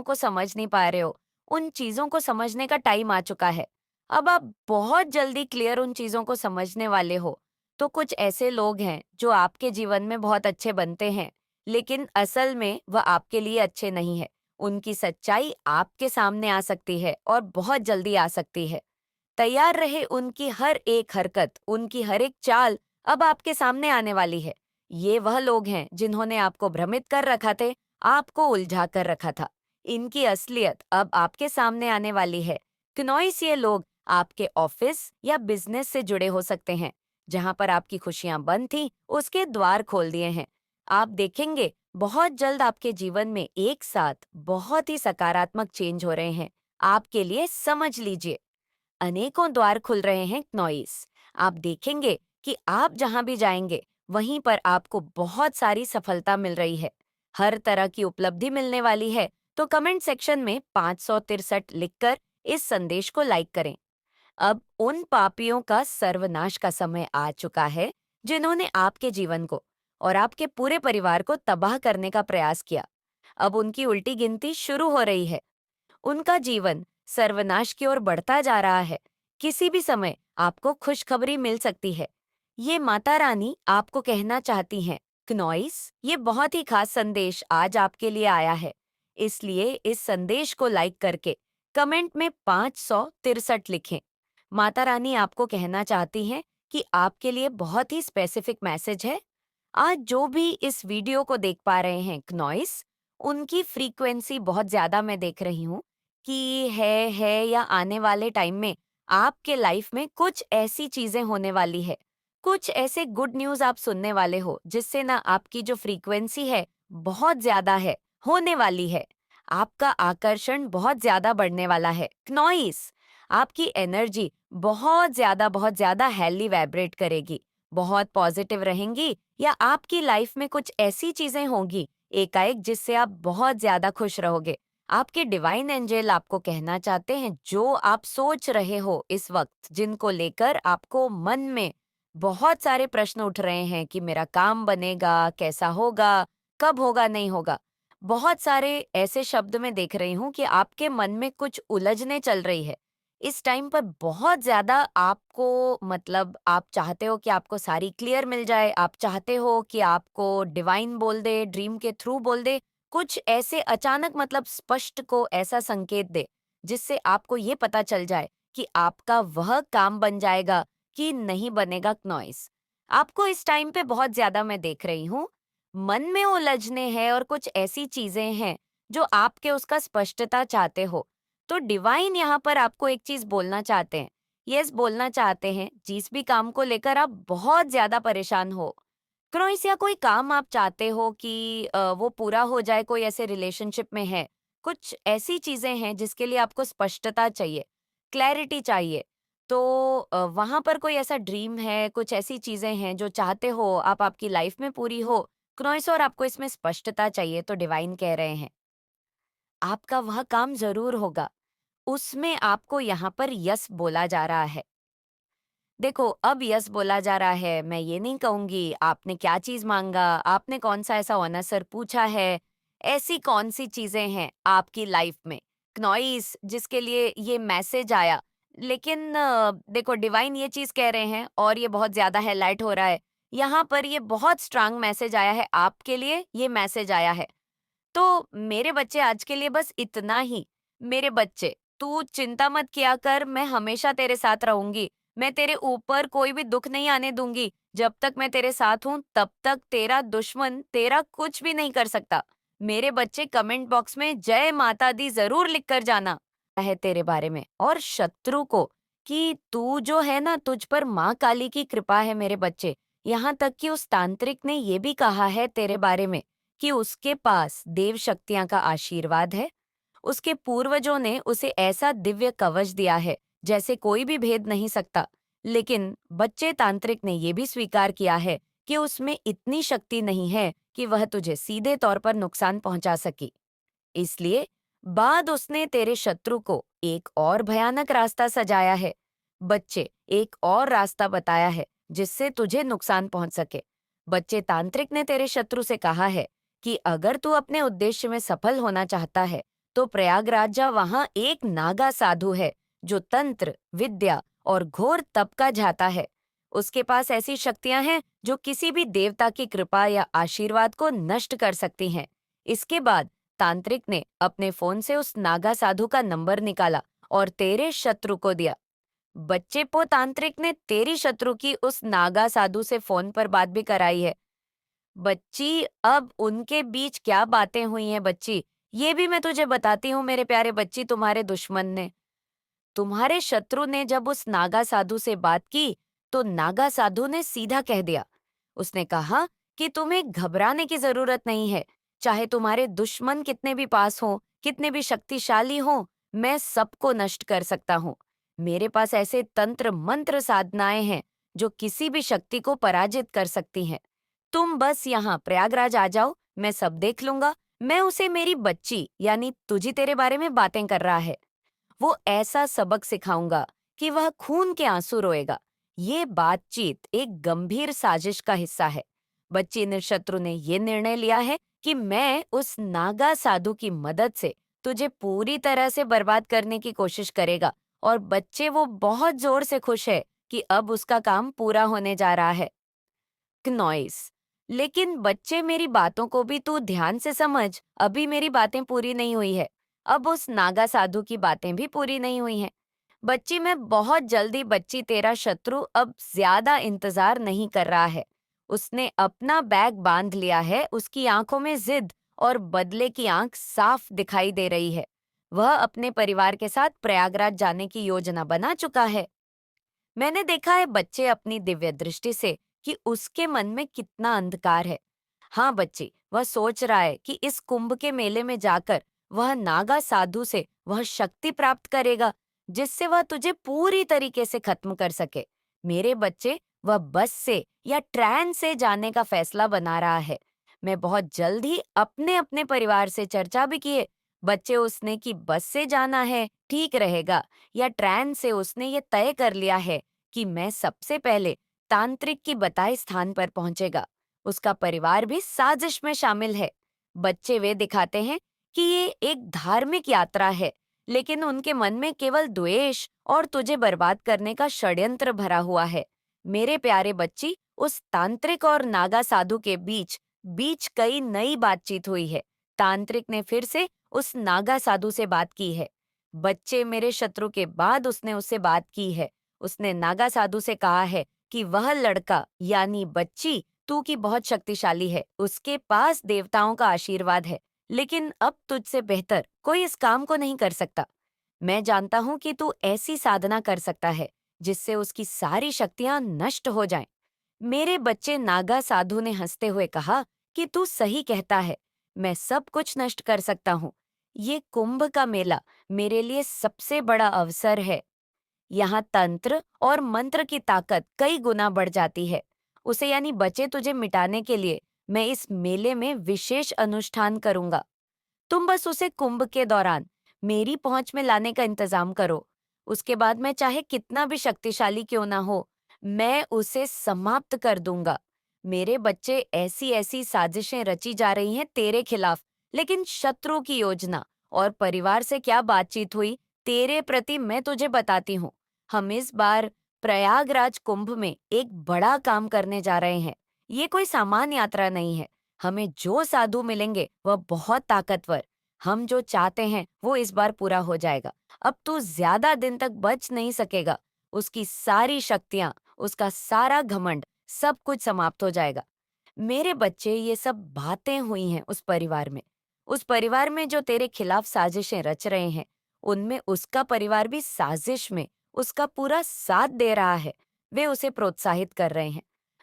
को समझ नहीं पा रहे हो। उन चीजों को समझने का टाइम आ चुका है। अब आप बहुत जल्दी क्लियर उन चीजों को समझने वाले हो। तो कुछ ऐसे लोग हैं जो आपके जीवन में बहुत अच्छे बनते हैं, लेकिन असल में वह आपके लिए अच्छे नहीं है। उनकी सच्चाई आपके सामने आ सकती है और बहुत जल्दी आ सकती है। तैयार रहे, उनकी हर एक हरकत, उनकी हर एक चाल अब आपके सामने आने वाली है। ये वह लोग हैं जिन्होंने आपको भ्रमित कर रखा थे, आपको उलझा कर रखा था। इनकी असलियत अब आपके सामने आने वाली है। क्नॉइस, ये लोग आपके ऑफिस या बिजनेस से जुड़े हो सकते हैं। जहां पर आपकी खुशियां बंद थी, उसके द्वार खोल दिए हैं। आप देखेंगे बहुत जल्द आपके जीवन में एक साथ बहुत ही सकारात्मक चेंज हो रहे हैं। आपके लिए समझ लीजिए, अनेकों द्वार खुल रहे हैं। नॉइस, आप देखेंगे कि आप जहां भी जाएंगे, वहीं पर आपको बहुत सारी सफलता मिल रही है, हर तरह की उपलब्धि मिलने वाली है। तो कमेंट सेक्शन में 563 लिखकर इस संदेश को लाइक करें। अब उन पापियों का सर्वनाश का समय आ चुका है, जिन्होंने आपके जीवन को और आपके पूरे परिवार को तबाह करने का प्रयास किया। अब उनकी उल्टी गिनती शुरू हो रही है। उनका जीवन सर्वनाश की ओर बढ़ता जा रहा है। किसी भी समय आपको खुशखबरी मिल सकती है। ये माता रानी आपको कहना चाहती हैं, क्नॉइस, ये बहुत ही खास संदेश आज आपके लिए आया है। इसलिए इस संदेश को लाइक करके कमेंट में 563 लिखें। माता रानी आपको कहना चाहती हैं कि आपके लिए बहुत ही स्पेसिफिक मैसेज है। आज जो भी इस वीडियो को देख पा रहे हैं क्नॉइस, उनकी फ्रीक्वेंसी बहुत ज्यादा मैं देख रही हूँ कि है या आने वाले टाइम में आपके लाइफ में कुछ ऐसी चीजें होने वाली है, कुछ ऐसे गुड न्यूज आप सुनने वाले हो जिससे ना आपकी जो फ्रीक्वेंसी है बहुत ज्यादा है, होने वाली है। आपका आकर्षण बहुत ज्यादा बढ़ने वाला है। नॉइस, आपकी एनर्जी बहुत ज्यादा हैली वाइब्रेट करेगी, बहुत पॉजिटिव रहेंगी, या आपकी लाइफ में कुछ ऐसी चीजें होंगी एकाएक जिससे आप बहुत ज्यादा खुश रहोगे। आपके डिवाइन एंजल आपको कहना चाहते हैं जो आप सोच रहे हो इस वक्त, जिनको लेकर आपको मन में बहुत सारे प्रश्न उठ रहे हैं कि मेरा काम बनेगा, कैसा होगा, कब होगा, नहीं होगा। बहुत सारे ऐसे शब्द मैं देख रही हूँ कि आपके मन में कुछ उलझने चल रही है। इस टाइम पर बहुत ज्यादा आपको, मतलब आप चाहते हो कि आपको सारी क्लियर मिल जाए, आप चाहते हो कि आपको डिवाइन बोल दे, ड्रीम के थ्रू बोल दे, कुछ ऐसे अचानक, मतलब स्पष्ट को ऐसा संकेत दे जिससे आपको ये पता चल जाए कि आपका वह काम बन जाएगा कि नहीं बनेगा। नॉइस, आपको इस टाइम पे बहुत ज्यादा मैं देख रही हूँ, मन में उलझने हैं और कुछ ऐसी चीजें हैं जो आपके उसका स्पष्टता चाहते हो। तो डिवाइन यहाँ पर आपको एक चीज बोलना चाहते हैं, यस बोलना चाहते हैं, जिस भी काम को लेकर आप बहुत ज्यादा परेशान हो, क्रोइस, या कोई काम आप चाहते हो कि वो पूरा हो जाए, कोई ऐसे रिलेशनशिप में है, कुछ ऐसी चीजें हैं जिसके लिए आपको स्पष्टता चाहिए, क्लैरिटी चाहिए। तो वहां पर कोई ऐसा ड्रीम है, कुछ ऐसी चीजें हैं जो चाहते हो आप आपकी लाइफ में पूरी हो, क्रोइस, और आपको इसमें स्पष्टता चाहिए, तो डिवाइन कह रहे हैं आपका वह काम जरूर होगा। उसमें आपको यहाँ पर यस बोला जा रहा है। देखो, अब यस बोला जा रहा है, मैं ये नहीं कहूंगी आपने क्या चीज मांगा, आपने कौन सा ऐसा ऑनर पूछा है, ऐसी कौन सी चीजें हैं आपकी लाइफ में नॉइस जिसके लिए ये मैसेज आया। लेकिन देखो, डिवाइन ये चीज कह रहे हैं और ये बहुत ज्यादा हाईलाइट हो रहा है, यहाँ पर ये बहुत स्ट्रांग मैसेज आया है आपके लिए, ये मैसेज आया है। तो मेरे बच्चे, आज के लिए बस इतना ही। मेरे बच्चे, तू चिंता मत किया कर, मैं हमेशा तेरे साथ रहूंगी। मैं तेरे ऊपर कोई भी दुख नहीं आने दूंगी। जब तक मैं तेरे साथ हूँ तब तक तेरा दुश्मन तेरा कुछ भी नहीं कर सकता। मेरे बच्चे, कमेंट बॉक्स में जय माता दी जरूर लिख कर जाना है तेरे बारे में, और शत्रु को कि तू जो है ना, तुझ पर माँ काली की कृपा है मेरे बच्चे। यहाँ तक कि उस तांत्रिक ने ये भी कहा है तेरे बारे में कि उसके पास देव शक्तियां का आशीर्वाद है। उसके पूर्वजों ने उसे ऐसा दिव्य कवच दिया है जैसे कोई भी भेद नहीं सकता। लेकिन बच्चे, तांत्रिक ने यह भी स्वीकार किया है कि उसमें इतनी शक्ति नहीं है कि वह तुझे सीधे तौर पर नुकसान पहुंचा सके। इसलिए बाद उसने तेरे शत्रु को एक और भयानक रास्ता सजाया है। बच्चे, एक और रास्ता बताया है जिससे तुझे नुकसान पहुंच सके। बच्चे, तांत्रिक ने तेरे शत्रु से कहा है कि अगर तू अपने उद्देश्य में सफल होना चाहता है तो प्रयागराज जा, वहां एक नागा साधु है जो तंत्र, विद्या और घोर तप का जाता है। उसके पास ऐसी शक्तियां हैं जो किसी भी देवता की कृपा या आशीर्वाद को नष्ट कर सकती हैं। इसके बाद तांत्रिक ने अपने फोन से उस नागा साधु का नंबर निकाला और तेरे शत्रु को दिया। बच्चे पो, तांत्रिक ने तेरी शत्रु की उस नागा साधु से फोन पर बात भी कराई है। बच्ची, अब उनके बीच क्या बातें हुई हैं बच्ची, ये भी मैं तुझे बताती हूँ मेरे प्यारे बच्ची। तुम्हारे दुश्मन ने, तुम्हारे शत्रु ने जब उस नागा साधु से बात की तो नागा साधु ने सीधा कह दिया, उसने कहा कि तुम्हें घबराने की जरूरत नहीं है। चाहे तुम्हारे दुश्मन कितने भी पास हों, कितने भी शक्तिशाली हों, मैं सबको नष्ट कर सकता हूँ। मेरे पास ऐसे तंत्र मंत्र साधनाएं हैं जो किसी भी शक्ति को पराजित कर सकती हैं। तुम बस यहाँ प्रयागराज आ जाओ, मैं सब देख लूंगा। मैं उसे मेरी बच्ची यानी तुझी तेरे बारे में बातें कर रहा है, वो ऐसा सबक सिखाऊंगा कि वह खून के आंसू रोएगा। ये बातचीत एक गंभीर साजिश का हिस्सा है। बच्ची निशत्रु ने ये निर्णय लिया है कि मैं उस नागा साधु की मदद से तुझे पूरी तरह से बर्बाद करने की कोशिश करेगा। और बच्चे, वो बहुत जोर से खुश है कि अब उसका काम पूरा होने जा रहा है। नॉइस, लेकिन बच्चे, मेरी बातों को भी तू ध्यान से समझ, अभी मेरी बातें पूरी नहीं हुई है। अब उस नागा साधु की बातें भी पूरी नहीं हुई हैं। बच्ची, मैं बहुत जल्दी, बच्ची, तेरा शत्रु अब ज्यादा इंतजार नहीं कर रहा है। उसने अपना बैग बांध लिया है, उसकी आंखों में जिद और बदले की आंख साफ दिखाई दे रही है। वह अपने परिवार के साथ प्रयागराज जाने की योजना बना चुका है। मैंने देखा है बच्चे अपनी दिव्य दृष्टि से कि उसके मन में कितना अंधकार है। हाँ बच्ची, वह सोच रहा है कि इस कुंभ के मेले में जाकर वह नागा साधु से वह शक्ति प्राप्त करेगा जिससे वह तुझे पूरी तरीके से खत्म कर सके। मेरे बच्चे, वह बस से या ट्रेन से जाने का फैसला बना रहा है। मैं बहुत जल्द ही अपने अपने परिवार से चर्चा भी किए। बच्चे उसने कि बस से जाना है ठीक रहेगा या ट्रेन से उसने ये तय कर लिया है कि मैं सबसे पहले तांत्रिक की बताए स्थान पर पहुंचेगा। उसका परिवार भी साजिश में शामिल है। बच्चे वे दिखाते हैं कि ये एक धार्मिक यात्रा है, लेकिन उनके मन में केवल द्वेष और तुझे बर्बाद करने का षड्यंत्र भरा हुआ है। मेरे प्यारे बच्ची, उस तांत्रिक और नागा साधु के बीच बीच कई नई बातचीत हुई है। तांत्रिक ने फिर से उस नागा साधु से बात की है। बच्चे, मेरे शत्रु के बाद उसने उससे बात की है। उसने नागा साधु से कहा है कि वह लड़का यानी बच्ची तू की बहुत शक्तिशाली है, उसके पास देवताओं का आशीर्वाद है, लेकिन अब तुझसे बेहतर कोई इस काम को नहीं कर सकता। मैं जानता हूँ कि तू ऐसी साधना कर सकता है जिससे उसकी सारी शक्तियां नष्ट हो जाएं। मेरे बच्चे, नागा साधु ने हंसते हुए कहा कि तू सही कहता है, मैं सब कुछ नष्ट कर सकता हूँ। ये कुंभ का मेला मेरे लिए सबसे बड़ा अवसर है। यहाँ तंत्र और मंत्र की ताकत कई गुना बढ़ जाती है। उसे यानी बचे तुझे मिटाने के लिए मैं इस मेले में विशेष अनुष्ठान करूंगा। तुम बस उसे कुंभ के दौरान मेरी पहुंच में लाने का इंतजाम करो। उसके बाद मैं चाहे कितना भी शक्तिशाली क्यों ना हो, मैं उसे समाप्त कर दूंगा। मेरे बच्चे, ऐसी ऐसी साजिशें रची जा रही हैं तेरे खिलाफ, लेकिन शत्रु की योजना और परिवार से क्या बातचीत हुई तेरे प्रति मैं तुझे बताती हूँ। हम इस बार प्रयागराज कुंभ में एक बड़ा काम करने जा रहे हैं। ये कोई सामान्य यात्रा नहीं है। हमें जो साधु मिलेंगे वह बहुत ताकतवर। हम जो चाहते हैं वो इस बार पूरा हो जाएगा। अब तू ज्यादा दिन तक बच नहीं सकेगा। उसकी सारी शक्तियां, उसका सारा घमंड, सब कुछ समाप्त हो जाएगा। मेरे बच्चे, ये सब बातें हुई हैं उस परिवार में। उस परिवार में जो तेरे खिलाफ साजिशें रच रहे हैं, उनमें उसका परिवार भी साजिश में उसका पूरा साथ दे रहा है। वे उसे प्रोत्साहित कर रहे हैं।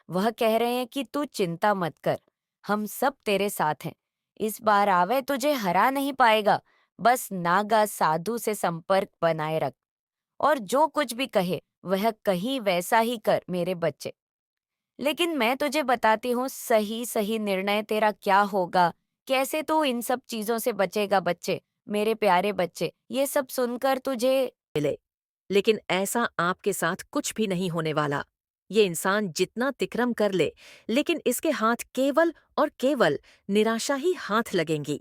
वह कह रहे हैं कि तू चिंता मत कर, हम सब तेरे साथ हैं। इस बार आवे तुझे हरा नहीं पाएगा। बस नागा साधु से संपर्क बनाए रख और जो कुछ भी कहे वह कहीं वैसा ही कर मेरे बच्चे। लेकिन मैं तुझे बताती हूँ सही सही निर्णय तेरा क्या होगा, कैसे तू इन सब चीजों से बचेगा बच्चे। मेरे प्यारे बच्चे, ये सब सुनकर तुझे मिले। लेकिन ऐसा आपके साथ कुछ भी नहीं होने वाला। ये इंसान जितना तिक्रम कर ले, लेकिन इसके हाथ केवल और केवल निराशा ही हाथ लगेंगी,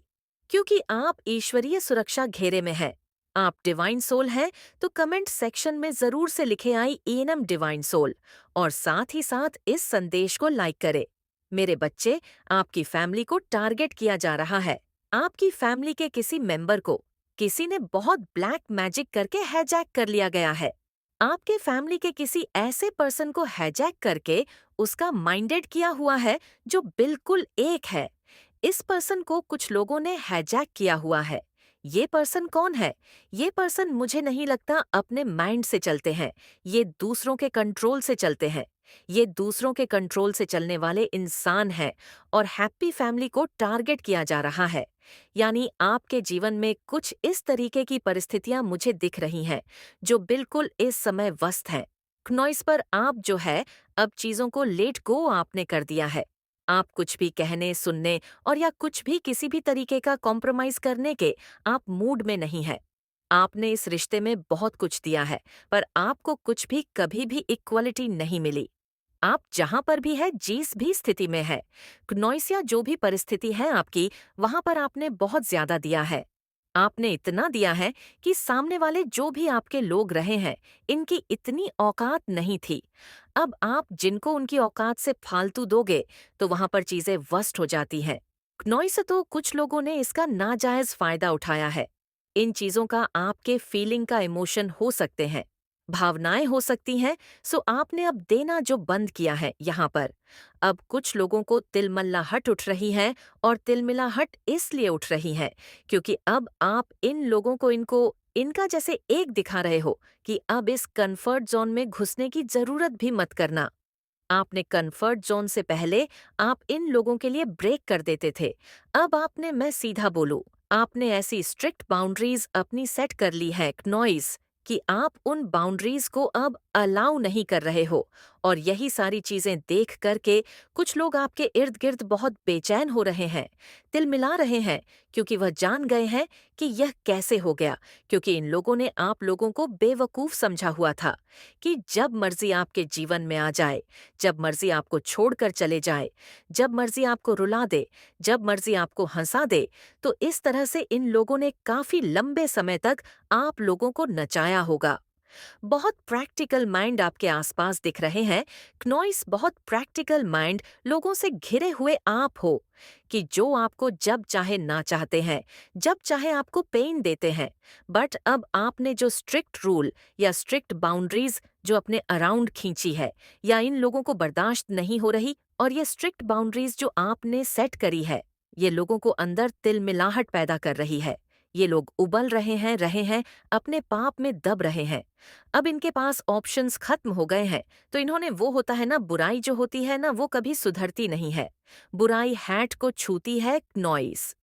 क्योंकि आप ईश्वरीय सुरक्षा घेरे में हैं। आप डिवाइन सोल हैं, तो कमेंट सेक्शन में जरूर से लिखे आई एनएम डिवाइन सोल और साथ ही साथ इस संदेश को लाइक करें। मेरे बच्चे, आपकी फैमिली को टारगेट किया जा रहा है। आपकी फैमिली के किसी मेंबर को किसी ने बहुत ब्लैक मैजिक करके हैजैक कर लिया गया है। आपके फैमिली के किसी ऐसे पर्सन को हैजैक करके उसका माइंडेड किया हुआ है जो बिल्कुल एक है। इस पर्सन को कुछ लोगों ने हैजैक किया हुआ है। ये पर्सन कौन है? ये पर्सन मुझे नहीं लगता अपने माइंड से चलते हैं। ये दूसरों के कंट्रोल से चलते हैं। ये दूसरों के कंट्रोल से चलने वाले इंसान हैं और हैप्पी फैमिली को टारगेट किया जा रहा है। यानी आपके जीवन में कुछ इस तरीके की परिस्थितियां मुझे दिख रही हैं जो बिल्कुल इस समय वस्त हैं। क्नॉइस पर आप जो है, अब चीजों को लेट गो आपने कर दिया है। आप कुछ भी कहने, सुनने और या कुछ भी किसी भी तरीके का कॉम्प्रोमाइज करने के आप मूड में नहीं है। आपने इस रिश्ते में बहुत कुछ दिया है, पर आपको कुछ भी कभी भी इक्वलिटी नहीं मिली। आप जहां पर भी है, जिस भी स्थिति में है, क्नॉइस या जो भी परिस्थिति है आपकी, वहां पर आपने बहुत ज्यादा दिया है। आपने इतना दिया है कि सामने वाले जो भी आपके लोग रहे हैं, इनकी इतनी औकात नहीं थी। अब आप जिनको उनकी औकात से फालतू दोगे, तो वहां पर चीजें वर्स्ट हो जाती हैं। क्नॉइस से तो कुछ लोगों ने इसका नाजायज फायदा उठाया है। इन चीजों का आपके फीलिंग का इमोशन हो सकते हैं। भावनाएं हो सकती हैं, सो आपने अब देना जो बंद किया है यहाँ पर। अब कुछ लोगों को तिलमिलाहट उठ रही है, और तिलमिलाहट इसलिए उठ रही है क्योंकि अब आप इन लोगों को इनका जैसे एक दिखा रहे हो कि अब इस कंफर्ट जोन में घुसने की जरूरत भी मत करना। आपने कंफर्ट जोन से पहले आप इन लोगों के लिए ब्रेक कर देते थे। अब आपने मैं सीधा बोलूं, आपने ऐसी स्ट्रिक्ट बाउंड्रीज अपनी सेट कर ली है नॉइस, कि आप उन बाउंड्रीज को अब अलाउ नहीं कर रहे हो। और यही सारी चीजें देख करके कुछ लोग आपके इर्द गिर्द बहुत बेचैन हो रहे हैं, तिलमिला रहे हैं, क्योंकि वह जान गए हैं कि यह कैसे हो गया। क्योंकि इन लोगों ने आप लोगों को बेवकूफ समझा हुआ था कि जब मर्जी आपके जीवन में आ जाए, जब मर्जी आपको छोड़कर चले जाए, जब मर्जी आपको रुला दे, जब मर्जी आपको हंसा दे, तो इस तरह से इन लोगों ने काफी लंबे समय तक आप लोगों को नचाया होगा। बहुत प्रैक्टिकल माइंड आपके आसपास दिख रहे हैं। क्नॉइस बहुत प्रैक्टिकल माइंड लोगों से घिरे हुए आप हो, कि जो आपको जब चाहे ना चाहते हैं, जब चाहे आपको पेन देते हैं। बट अब आपने जो स्ट्रिक्ट रूल या स्ट्रिक्ट बाउंड्रीज जो अपने अराउंड खींची है, या इन लोगों को बर्दाश्त नहीं हो रही, और ये स्ट्रिक्ट बाउंड्रीज जो आपने सेट करी है, ये लोगों को अंदर तिलमिलाहट पैदा कर रही है। ये लोग उबल रहे हैं, अपने पाप में दब रहे हैं। अब इनके पास ऑप्शंस खत्म हो गए हैं, तो इन्होंने वो होता है ना, बुराई जो होती है ना, वो कभी सुधरती नहीं है। बुराई हैट को छूती है नॉइस।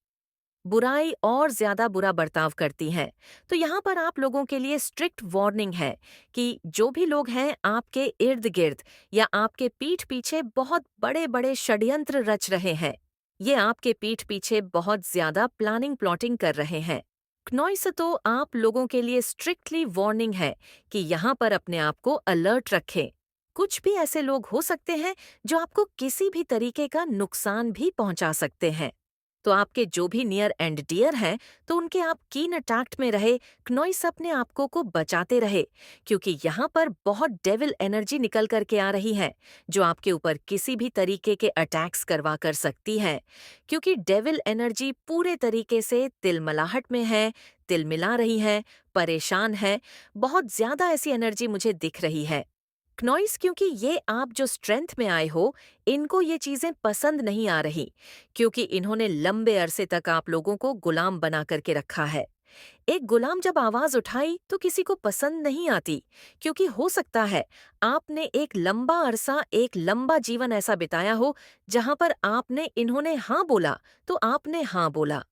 बुराई और ज्यादा बुरा बर्ताव करती हैं। तो यहाँ पर आप लोगों के लिए स्ट्रिक्ट वार्निंग है कि जो भी लोग हैं आपके इर्द गिर्द या आपके पीठ पीछे बहुत बड़े बड़े षड्यंत्र रच रहे हैं, ये आपके पीठ पीछे बहुत ज्यादा प्लानिंग प्लॉटिंग कर रहे हैं। क्नॉइस तो आप लोगों के लिए स्ट्रिक्टली वार्निंग है कि यहाँ पर अपने आप को अलर्ट रखें। कुछ भी ऐसे लोग हो सकते हैं जो आपको किसी भी तरीके का नुकसान भी पहुंचा सकते हैं। तो आपके जो भी नियर एंड डियर हैं, तो उनके आप कीन अटैक्ट में रहे, क्नॉइस अपने आपको को बचाते रहे, क्योंकि यहाँ पर बहुत डेविल एनर्जी निकल करके आ रही है, जो आपके ऊपर किसी भी तरीके के अटैक्स करवा कर सकती है। क्योंकि डेविल एनर्जी पूरे तरीके से तिलमिलाहट में है, तिलमिला रही है, परेशान है। बहुत ज्यादा ऐसी एनर्जी मुझे दिख रही है क्नॉइस, क्योंकि ये आप जो स्ट्रेंथ में आए हो, इनको ये चीजें पसंद नहीं आ रही, क्योंकि इन्होंने लंबे अरसे तक आप लोगों को गुलाम बना करके रखा है। एक गुलाम जब आवाज उठाई तो किसी को पसंद नहीं आती, क्योंकि हो सकता है आपने एक लंबा अरसा, एक लंबा जीवन ऐसा बिताया हो जहां पर आपने इन्होंने हाँ बोला तो आपने हाँ बोला,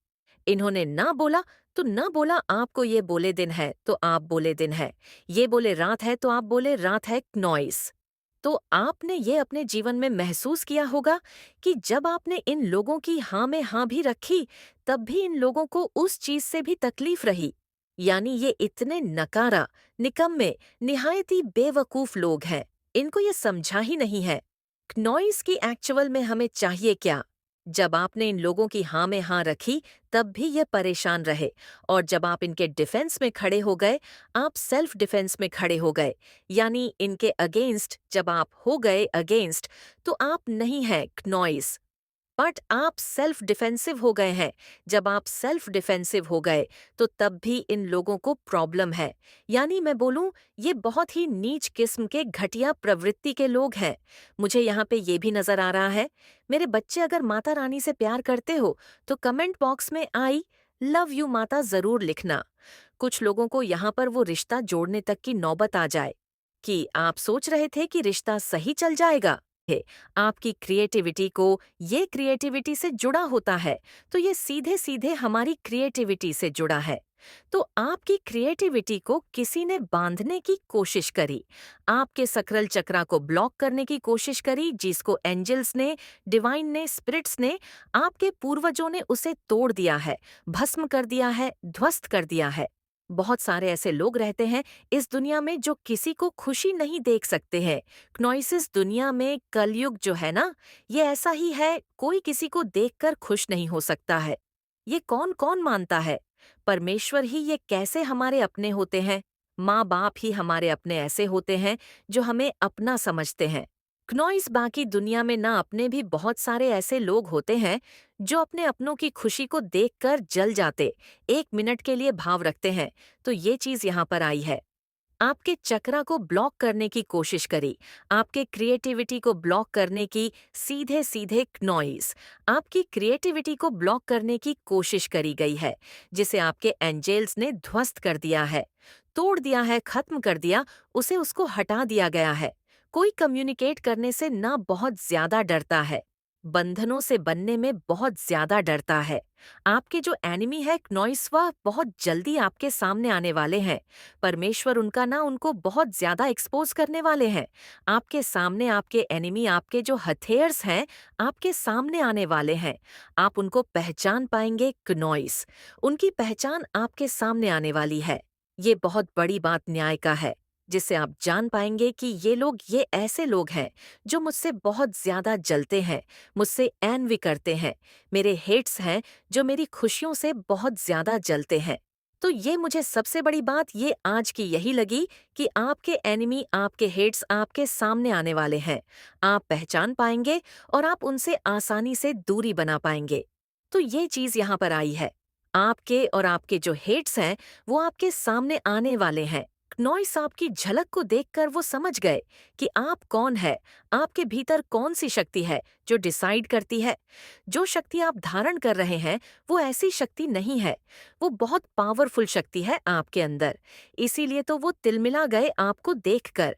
इन्होंने ना बोला तो ना बोला। आपको ये बोले दिन है तो आप बोले दिन है, ये बोले रात है तो आप बोले रात है नॉइस। तो आपने ये अपने जीवन में महसूस किया होगा कि जब आपने इन लोगों की हाँ में हाँ भी रखी, तब भी इन लोगों को उस चीज से भी तकलीफ रही। यानी ये इतने नकारा, निकम्मे, निहायत ही बेवकूफ लोग हैं, इनको ये समझा ही नहीं है नॉइस की एक्चुअल में हमें चाहिए क्या। जब आपने इन लोगों की हाँ में हाँ रखी, तब भी ये परेशान रहे, और जब आप इनके डिफेंस में खड़े हो गए, आप सेल्फ डिफेंस में खड़े हो गए, यानी इनके अगेंस्ट जब आप हो गए अगेंस्ट, तो आप नहीं हैं नॉइस, बट आप सेल्फ डिफेंसिव हो गए हैं। जब आप सेल्फ डिफेंसिव हो गए, तो तब भी इन लोगों को प्रॉब्लम है। यानी मैं बोलूं, ये बहुत ही नीच किस्म के घटिया प्रवृत्ति के लोग हैं। मुझे यहाँ पे ये भी नजर आ रहा है, मेरे बच्चे अगर माता रानी से प्यार करते हो तो कमेंट बॉक्स में आई लव यू माता जरूर लिखना। कुछ लोगों को यहाँ पर वो रिश्ता जोड़ने तक की नौबत आ जाए कि आप सोच रहे थे कि रिश्ता सही चल जाएगा, है आपकी क्रिएटिविटी को, ये क्रिएटिविटी से जुड़ा होता है, तो ये सीधे सीधे हमारी क्रिएटिविटी से जुड़ा है। तो आपकी क्रिएटिविटी को किसी ने बांधने की कोशिश करी, आपके सकरल चक्रा को ब्लॉक करने की कोशिश करी, जिसको एंजल्स ने, डिवाइन ने, स्पिरिट्स ने, आपके पूर्वजों ने उसे तोड़ दिया है, भस्म कर दिया है, ध्वस्त कर दिया है। बहुत सारे ऐसे लोग रहते हैं इस दुनिया में जो किसी को खुशी नहीं देख सकते हैं। क्नॉइसिस दुनिया में कलयुग जो है ना, ये ऐसा ही है, कोई किसी को देखकर खुश नहीं हो सकता है। ये कौन कौन मानता है परमेश्वर ही ये कैसे हमारे अपने होते हैं, माँ बाप ही हमारे अपने ऐसे होते हैं जो हमें अपना समझते हैं। क्नॉइस बाकी दुनिया में ना अपने भी बहुत सारे ऐसे लोग होते हैं जो अपने अपनों की खुशी को देखकर जल जाते, एक मिनट के लिए भाव रखते हैं। तो ये चीज यहाँ पर आई है। आपके चक्रा को ब्लॉक करने की कोशिश करी, आपके क्रिएटिविटी को ब्लॉक करने की सीधे सीधे नॉइस, आपकी क्रिएटिविटी को ब्लॉक करने की कोशिश करी गई है, जिसे आपके एंजेल्स ने ध्वस्त कर दिया है, तोड़ दिया है, खत्म कर दिया, उसे उसको हटा दिया गया है। कोई कम्युनिकेट करने से ना बहुत ज्यादा डरता है, बंधनों से बनने में बहुत ज्यादा डरता है। आपके जो एनिमी है नॉइस, वह बहुत जल्दी आपके सामने आने वाले हैं। परमेश्वर उनका ना उनको बहुत ज्यादा एक्सपोज करने वाले हैं। आपके सामने आपके एनिमी, आपके जो हथेयर्स हैं, आपके सामने आने वाले हैं। आप उनको पहचान पाएंगे क्नॉइस। उनकी पहचान आपके सामने आने वाली है। ये बहुत बड़ी बात न्याय का है, जिससे आप जान पाएंगे कि ये ऐसे लोग हैं जो मुझसे बहुत ज्यादा जलते हैं, मुझसे एनवी करते हैं, मेरे हेट्स हैं जो मेरी खुशियों से बहुत ज्यादा जलते हैं। तो ये मुझे सबसे बड़ी बात ये आज की यही लगी कि आपके एनिमी, आपके हेट्स आपके सामने आने वाले हैं। आप पहचान पाएंगे और आप उनसे आसानी से दूरी बना पाएंगे। तो ये चीज यहाँ पर आई है। आपके और आपके जो हेट्स हैं वो आपके सामने आने वाले हैं। नॉइस आपकी झलक को देखकर वो समझ गए कि आप कौन है, आपके भीतर कौन सी शक्ति है जो डिसाइड करती है। जो शक्ति आप धारण कर रहे हैं वो ऐसी शक्ति नहीं है, वो बहुत पावरफुल शक्ति है आपके अंदर। इसीलिए तो वो तिलमिला गए आपको देखकर।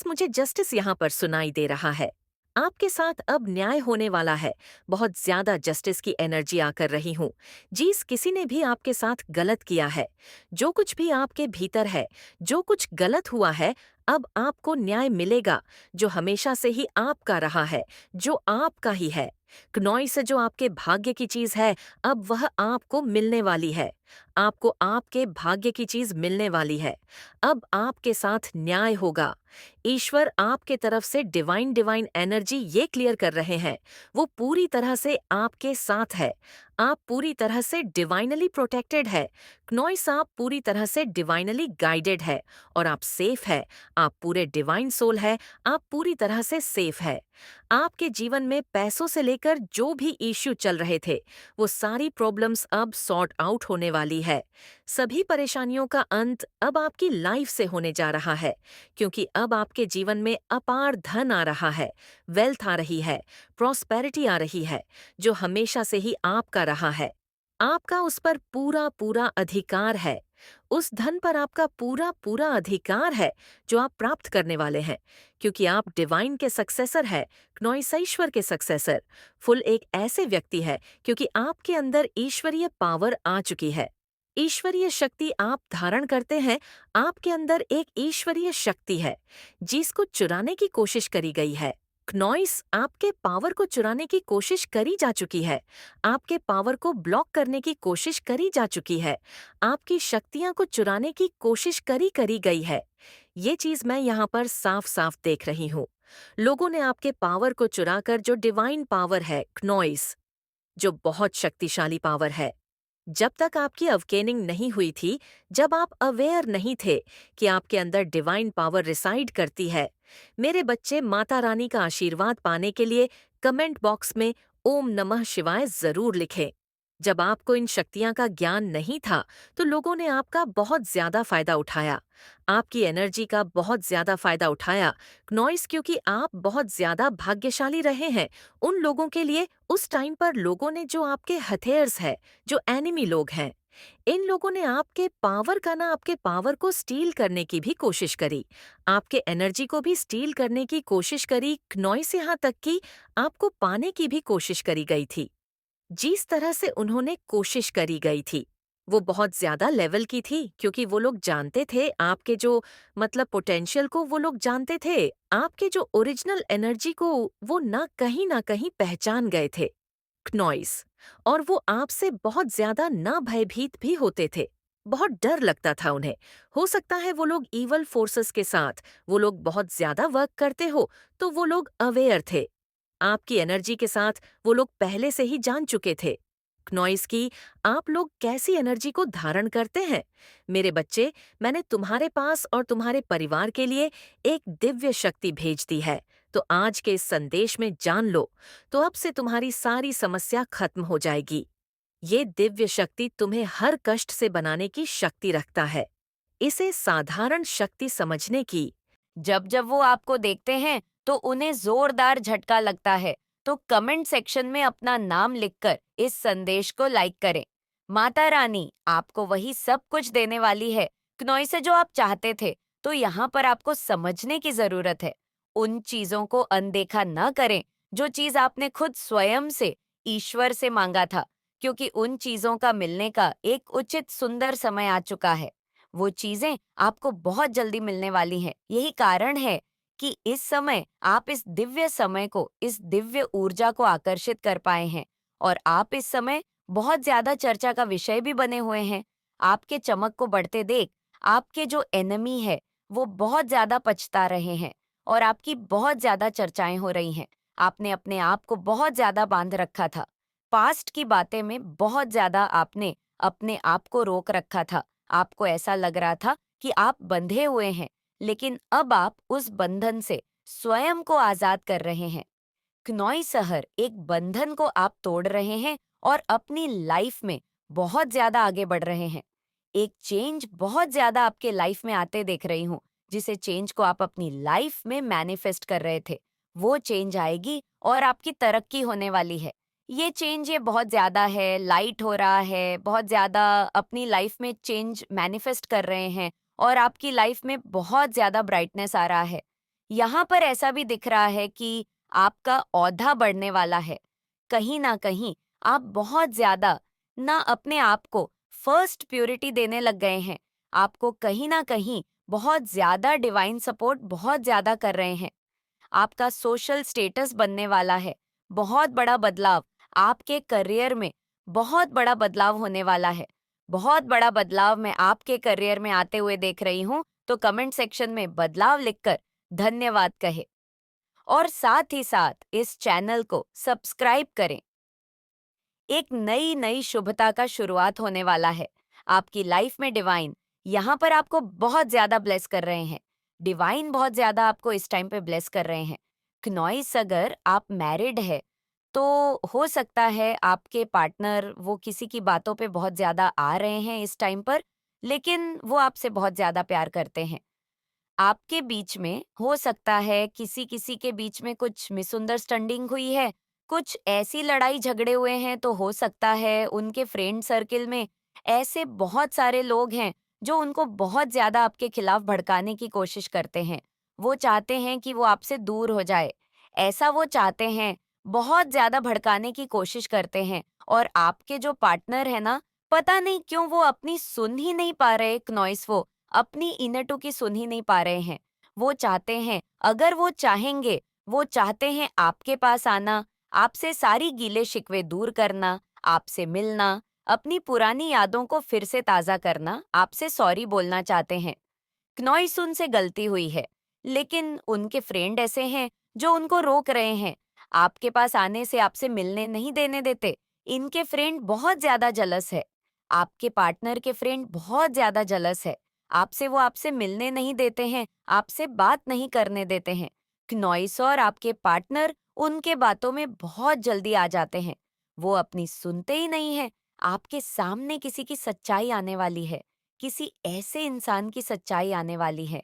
मुझे जस्टिस यहाँ पर सुनाई दे रहा है। आपके साथ अब न्याय होने वाला है। बहुत ज्यादा जस्टिस की एनर्जी आकर रही हूँ। जिस किसी ने भी आपके साथ गलत किया है, जो कुछ भी आपके भीतर है, जो कुछ गलत हुआ है, अब आपको न्याय मिलेगा, जो हमेशा से ही आपका रहा है, जो आपका ही है। क्नॉई से जो आपके भाग्य की चीज है, अब वह आपको मिलने वाली है। आपको आपके भाग्य की चीज मिलने वाली है। अब आपके साथ न्याय होगा। ईश्वर आपके तरफ से डिवाइन डिवाइन एनर्जी ये क्लियर कर रहे हैं, वो पूरी तरह से आपके साथ है। आप पूरी तरह से डिवाइनली प्रोटेक्टेड है। क्नॉइस, आप पूरी तरह से डिवाइनली गाइडेड है और आप सेफ है। आप पूरे डिवाइन सोल है, आप पूरी तरह से सेफ है। आपके जीवन में पैसों से लेकर जो भी इश्यू चल रहे थे, वो सारी प्रॉब्लम्स अब सॉर्ट आउट होने वाली है। सभी परेशानियों का अंत अब आपकी लाइफ से होने जा रहा है, क्योंकि अब आपके जीवन में अपार धन आ रहा है, वेल्थ आ रही है, प्रॉस्पेरिटी आ रही है, जो हमेशा से ही आपका रहा है। आपका उस पर पूरा पूरा अधिकार है। उस धन पर आपका पूरा पूरा अधिकार है जो आप प्राप्त करने वाले हैं, क्योंकि आप डिवाइन के सक्सेसर है, ईश्वर के सक्सेसर। फुल एक ऐसे व्यक्ति है क्योंकि आपके अंदर ईश्वरीय पावर आ चुकी है। ईश्वरीय शक्ति आप धारण करते हैं। आपके अंदर एक ईश्वरीय शक्ति है जिसको चुराने की कोशिश करी गई है। क्नॉइस, आपके पावर को चुराने की कोशिश करी जा चुकी है। आपके पावर को ब्लॉक करने की कोशिश करी जा चुकी है। आपकी शक्तियां को चुराने की कोशिश करी गई है। ये चीज मैं यहाँ पर साफ साफ देख रही हूँ। लोगों ने आपके पावर को चुराकर, जो डिवाइन पावर है क्नॉइस, जो बहुत शक्तिशाली पावर है, जब तक आपकी अवकेनिंग नहीं हुई थी, जब आप अवेयर नहीं थे कि आपके अंदर डिवाइन पावर रिसाइड करती है, मेरे बच्चे, माता रानी का आशीर्वाद पाने के लिए कमेंट बॉक्स में ओम नमः शिवाय जरूर लिखें। जब आपको इन शक्तियां का ज्ञान नहीं था, तो लोगों ने आपका बहुत ज्यादा फायदा उठाया, आपकी एनर्जी का बहुत ज्यादा फायदा उठाया। नॉइस, क्योंकि आप बहुत ज्यादा भाग्यशाली रहे हैं उन लोगों के लिए। उस टाइम पर लोगों ने, जो आपके हथेयर्स है, जो एनिमी लोग हैं, इन लोगों ने आपके पावर को स्टील करने की भी कोशिश करी, आपके एनर्जी को भी स्टील करने की कोशिश करी। नॉइस, यहाँ तक कि आपको पाने की भी कोशिश करी गई थी। जिस तरह से उन्होंने कोशिश करी गई थी, वो बहुत ज्यादा लेवल की थी, क्योंकि वो लोग जानते थे आपके जो पोटेंशियल को, वो लोग जानते थे आपके जो ओरिजिनल एनर्जी को, वो ना कहीं पहचान गए थे क्नॉइस। और वो आपसे बहुत ज्यादा ना भयभीत भी होते थे। बहुत डर लगता था उन्हें। हो सकता है वो लोग ईवल फोर्सेस के साथ वो लोग बहुत ज्यादा वर्क करते हो, तो वो लोग अवेयर थे। आपकी एनर्जी के साथ वो लोग पहले से ही जान चुके थे नॉइस की आप लोग कैसी एनर्जी को धारण करते हैं। मेरे बच्चे, मैंने तुम्हारे पास और तुम्हारे परिवार के लिए एक दिव्य शक्ति भेज दी है, तो आज के इस संदेश में जान लो, तो अब से तुम्हारी सारी समस्या खत्म हो जाएगी। ये दिव्य शक्ति तुम्हें हर कष्ट से बनाने की शक्ति रखता है। इसे साधारण शक्ति समझने की। जब जब वो आपको देखते हैं तो उन्हें जोरदार झटका लगता है, तो कमेंट सेक्शन में अपना नाम लिखकर इस संदेश को लाइक करें। माता रानी आपको वही सब कुछ देने वाली है, क्नोई से जो आप चाहते थे। तो यहाँ पर आपको समझने की जरूरत है। उन चीजों को अनदेखा न करें जो चीज आपने खुद स्वयं से ईश्वर से मांगा था, क्योंकि उन चीजों का मिलने का एक उचित सुंदर समय आ चुका है। वो चीजें आपको बहुत जल्दी मिलने वाली हैं। यही कारण है कि इस समय आप इस दिव्य समय को, इस दिव्य ऊर्जा को आकर्षित कर पाए हैं। और आप इस समय बहुत ज्यादा चर्चा का विषय भी बने हुए हैं। आपके चमक को बढ़ते देख आपके जो एनिमी है वो बहुत ज्यादा पछता रहे हैं और आपकी बहुत ज्यादा चर्चाएं हो रही हैं। आपने अपने आप को बहुत ज्यादा बांध रखा था। पास्ट की बातें में बहुत ज्यादा आपने अपने आप को रोक रखा था। आपको ऐसा लग रहा था कि आप बंधे हुए हैं, लेकिन अब आप उस बंधन से स्वयं को आजाद कर रहे हैं। क्नोई शहर एक बंधन को आप तोड़ रहे हैं और अपनी लाइफ में बहुत ज्यादा आगे बढ़ रहे हैं। एक चेंज बहुत ज्यादा आपके लाइफ में आते देख रही हूँ, जिसे चेंज को आप अपनी लाइफ में मैनिफेस्ट कर रहे थे। वो चेंज आएगी और आपकी तरक्की होने वाली है। ये बहुत ज्यादा है, लाइट हो रहा है, बहुत ज्यादा अपनी लाइफ में चेंज मैनिफेस्ट कर रहे हैं और आपकी लाइफ में बहुत ज्यादा ब्राइटनेस आ रहा है। यहाँ पर ऐसा भी दिख रहा है कि आपका औधा बढ़ने वाला है। कहीं ना कहीं आप बहुत ज्यादा ना अपने आप को फर्स्ट प्योरिटी देने लग गए हैं। आपको कहीं ना कहीं बहुत ज्यादा डिवाइन सपोर्ट बहुत ज्यादा कर रहे हैं। आपका सोशल स्टेटस बनने वाला है। बहुत बड़ा बदलाव आपके करियर में, बहुत बड़ा बदलाव होने वाला है। बहुत बड़ा बदलाव मैं आपके करियर में आते हुए देख रही हूँ। तो कमेंट सेक्शन में बदलाव लिखकर धन्यवाद कहे और साथ ही साथ इस चैनल को सब्सक्राइब करें। एक नई नई शुभता का शुरुआत होने वाला है। आपकी लाइफ में डिवाइन यहाँ पर आपको बहुत ज्यादा ब्लेस कर रहे हैं। डिवाइन बहुत ज्यादा आपको इस टाइम पे ब्लेस कर रहे हैं। क्नॉइस, अगर आप मैरिड है तो हो सकता है आपके पार्टनर वो किसी की बातों पे बहुत ज्यादा आ रहे हैं इस टाइम पर, लेकिन वो आपसे बहुत ज्यादा प्यार करते हैं। आपके बीच में हो सकता है किसी किसी के बीच में कुछ मिसअंडरस्टैंडिंग हुई है, कुछ ऐसी लड़ाई झगड़े हुए हैं। तो हो सकता है उनके फ्रेंड सर्किल में ऐसे बहुत सारे लोग हैं जो उनको बहुत ज्यादा आपके खिलाफ भड़काने की कोशिश करते हैं। वो चाहते हैं कि वो आपसे दूर हो जाए। ऐसा वो चाहते हैं, बहुत ज्यादा भड़काने की कोशिश करते हैं। और आपके जो पार्टनर है ना, पता नहीं क्यों वो अपनी सुन ही नहीं पा रहे। नॉइस वो अपनी इनर टू की सुन ही नहीं पा रहे हैं। वो चाहते हैं, अगर वो चाहेंगे, वो चाहते हैं आपके पास आना, आपसे सारी गीले शिकवे दूर करना, आपसे मिलना, अपनी पुरानी यादों को फिर से ताज़ा करना, आपसे सॉरी बोलना चाहते हैं। क्नॉइस उनसे गलती हुई है, लेकिन उनके फ्रेंड ऐसे हैं जो उनको रोक रहे हैं, आपके पास आने से, आपसे मिलने नहीं देने देते। इनके फ्रेंड बहुत ज्यादा जलस है। आपके पार्टनर के फ्रेंड बहुत ज्यादा जलस है। आपसे वो आपसे मिलने नहीं देते हैं, आपसे बात नहीं करने देते हैं। क्नॉइस और आपके पार्टनर उनके बातों में बहुत जल्दी आ जाते हैं। वो अपनी सुनते ही नहीं है। आपके सामने किसी की सच्चाई आने वाली है, किसी ऐसे इंसान की सच्चाई आने वाली है।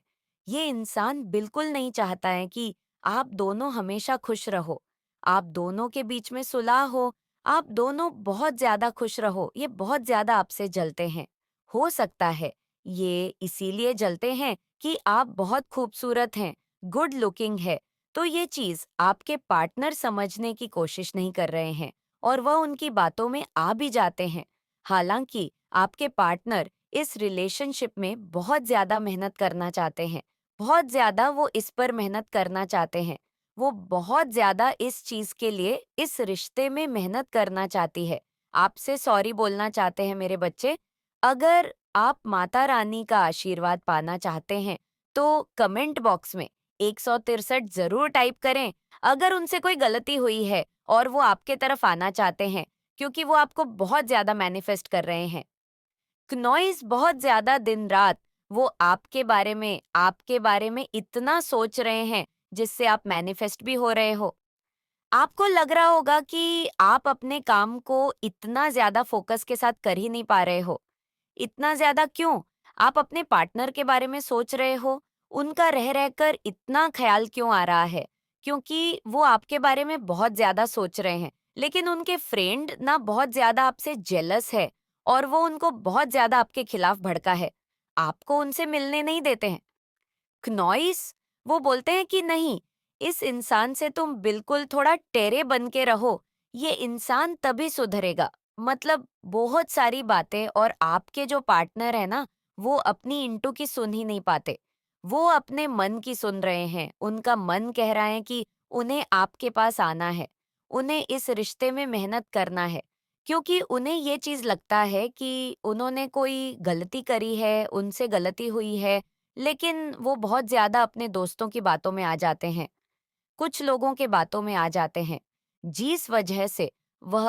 ये इंसान बिल्कुल नहीं चाहता है कि आप दोनों हमेशा खुश रहो, आप दोनों के बीच में सुलह हो, आप दोनों बहुत ज्यादा खुश रहो। ये बहुत ज्यादा आपसे जलते हैं। हो सकता है ये इसीलिए जलते हैं कि आप बहुत खूबसूरत हैं, गुड लुकिंग है। तो ये चीज आपके पार्टनर समझने की कोशिश नहीं कर रहे हैं और वह उनकी बातों में आ भी जाते हैं। हालांकि आपके पार्टनर इस रिलेशनशिप में बहुत ज्यादा मेहनत करना चाहते हैं। बहुत ज्यादा वो इस पर मेहनत करना चाहते हैं। वो बहुत ज्यादा इस चीज के लिए, इस रिश्ते में मेहनत करना चाहती है। आपसे सॉरी बोलना चाहते हैं मेरे बच्चे। अगर आप माता रानी का आशीर्वाद पाना चाहते हैं तो कमेंट बॉक्स में 163 जरूर टाइप करें। अगर उनसे कोई गलती हुई है और वो आपके तरफ आना चाहते हैं, क्योंकि वो आपको बहुत ज्यादा मैनिफेस्ट कर रहे हैं। क्नॉइस बहुत ज्यादा दिन रात वो आपके बारे में इतना सोच रहे हैं, जिससे आप मैनिफेस्ट भी हो रहे हो। आपको लग रहा होगा कि आप अपने काम को इतना ज्यादा फोकस के साथ कर ही नहीं पा रहे हो। इतना ज्यादा क्यों? आप अपने पार्टनर के बारे में सोच रहे हो, उनका रह रहकर इतना ख्याल क्यों आ रहा है? क्योंकि वो आपके बारे में बहुत ज़्यादा सोच रहे हैं, लेकिन उनके फ्रेंड ना बहुत ज़्यादा आपसे जेलस है और वो उनको बहुत ज़्यादा आपके खिलाफ भड़का है। आपको उनसे मिलने नहीं देते हैं। क्नॉइस, वो बोलते हैं कि नहीं, इस इंसान से तुम बिल्कुल थोड़ा टेढ़े बन के रहो, ये इंसान तभी सुधरेगा। मतलब बहुत सारी बातें, और आपके जो पार्टनर है ना, वो अपनी इंटू की सुन ही नहीं पाते। वो अपने मन की सुन रहे हैं, उनका मन कह रहा है कि उन्हें आपके पास आना है, उन्हें इस रिश्ते में मेहनत करना है, क्योंकि उन्हें ये चीज लगता है कि उन्होंने कोई गलती करी है, उनसे गलती हुई है, लेकिन वो बहुत ज़्यादा अपने दोस्तों की बातों में आ जाते हैं, कुछ लोगों के बातों में आ जाते हैं, जिस वजह से वह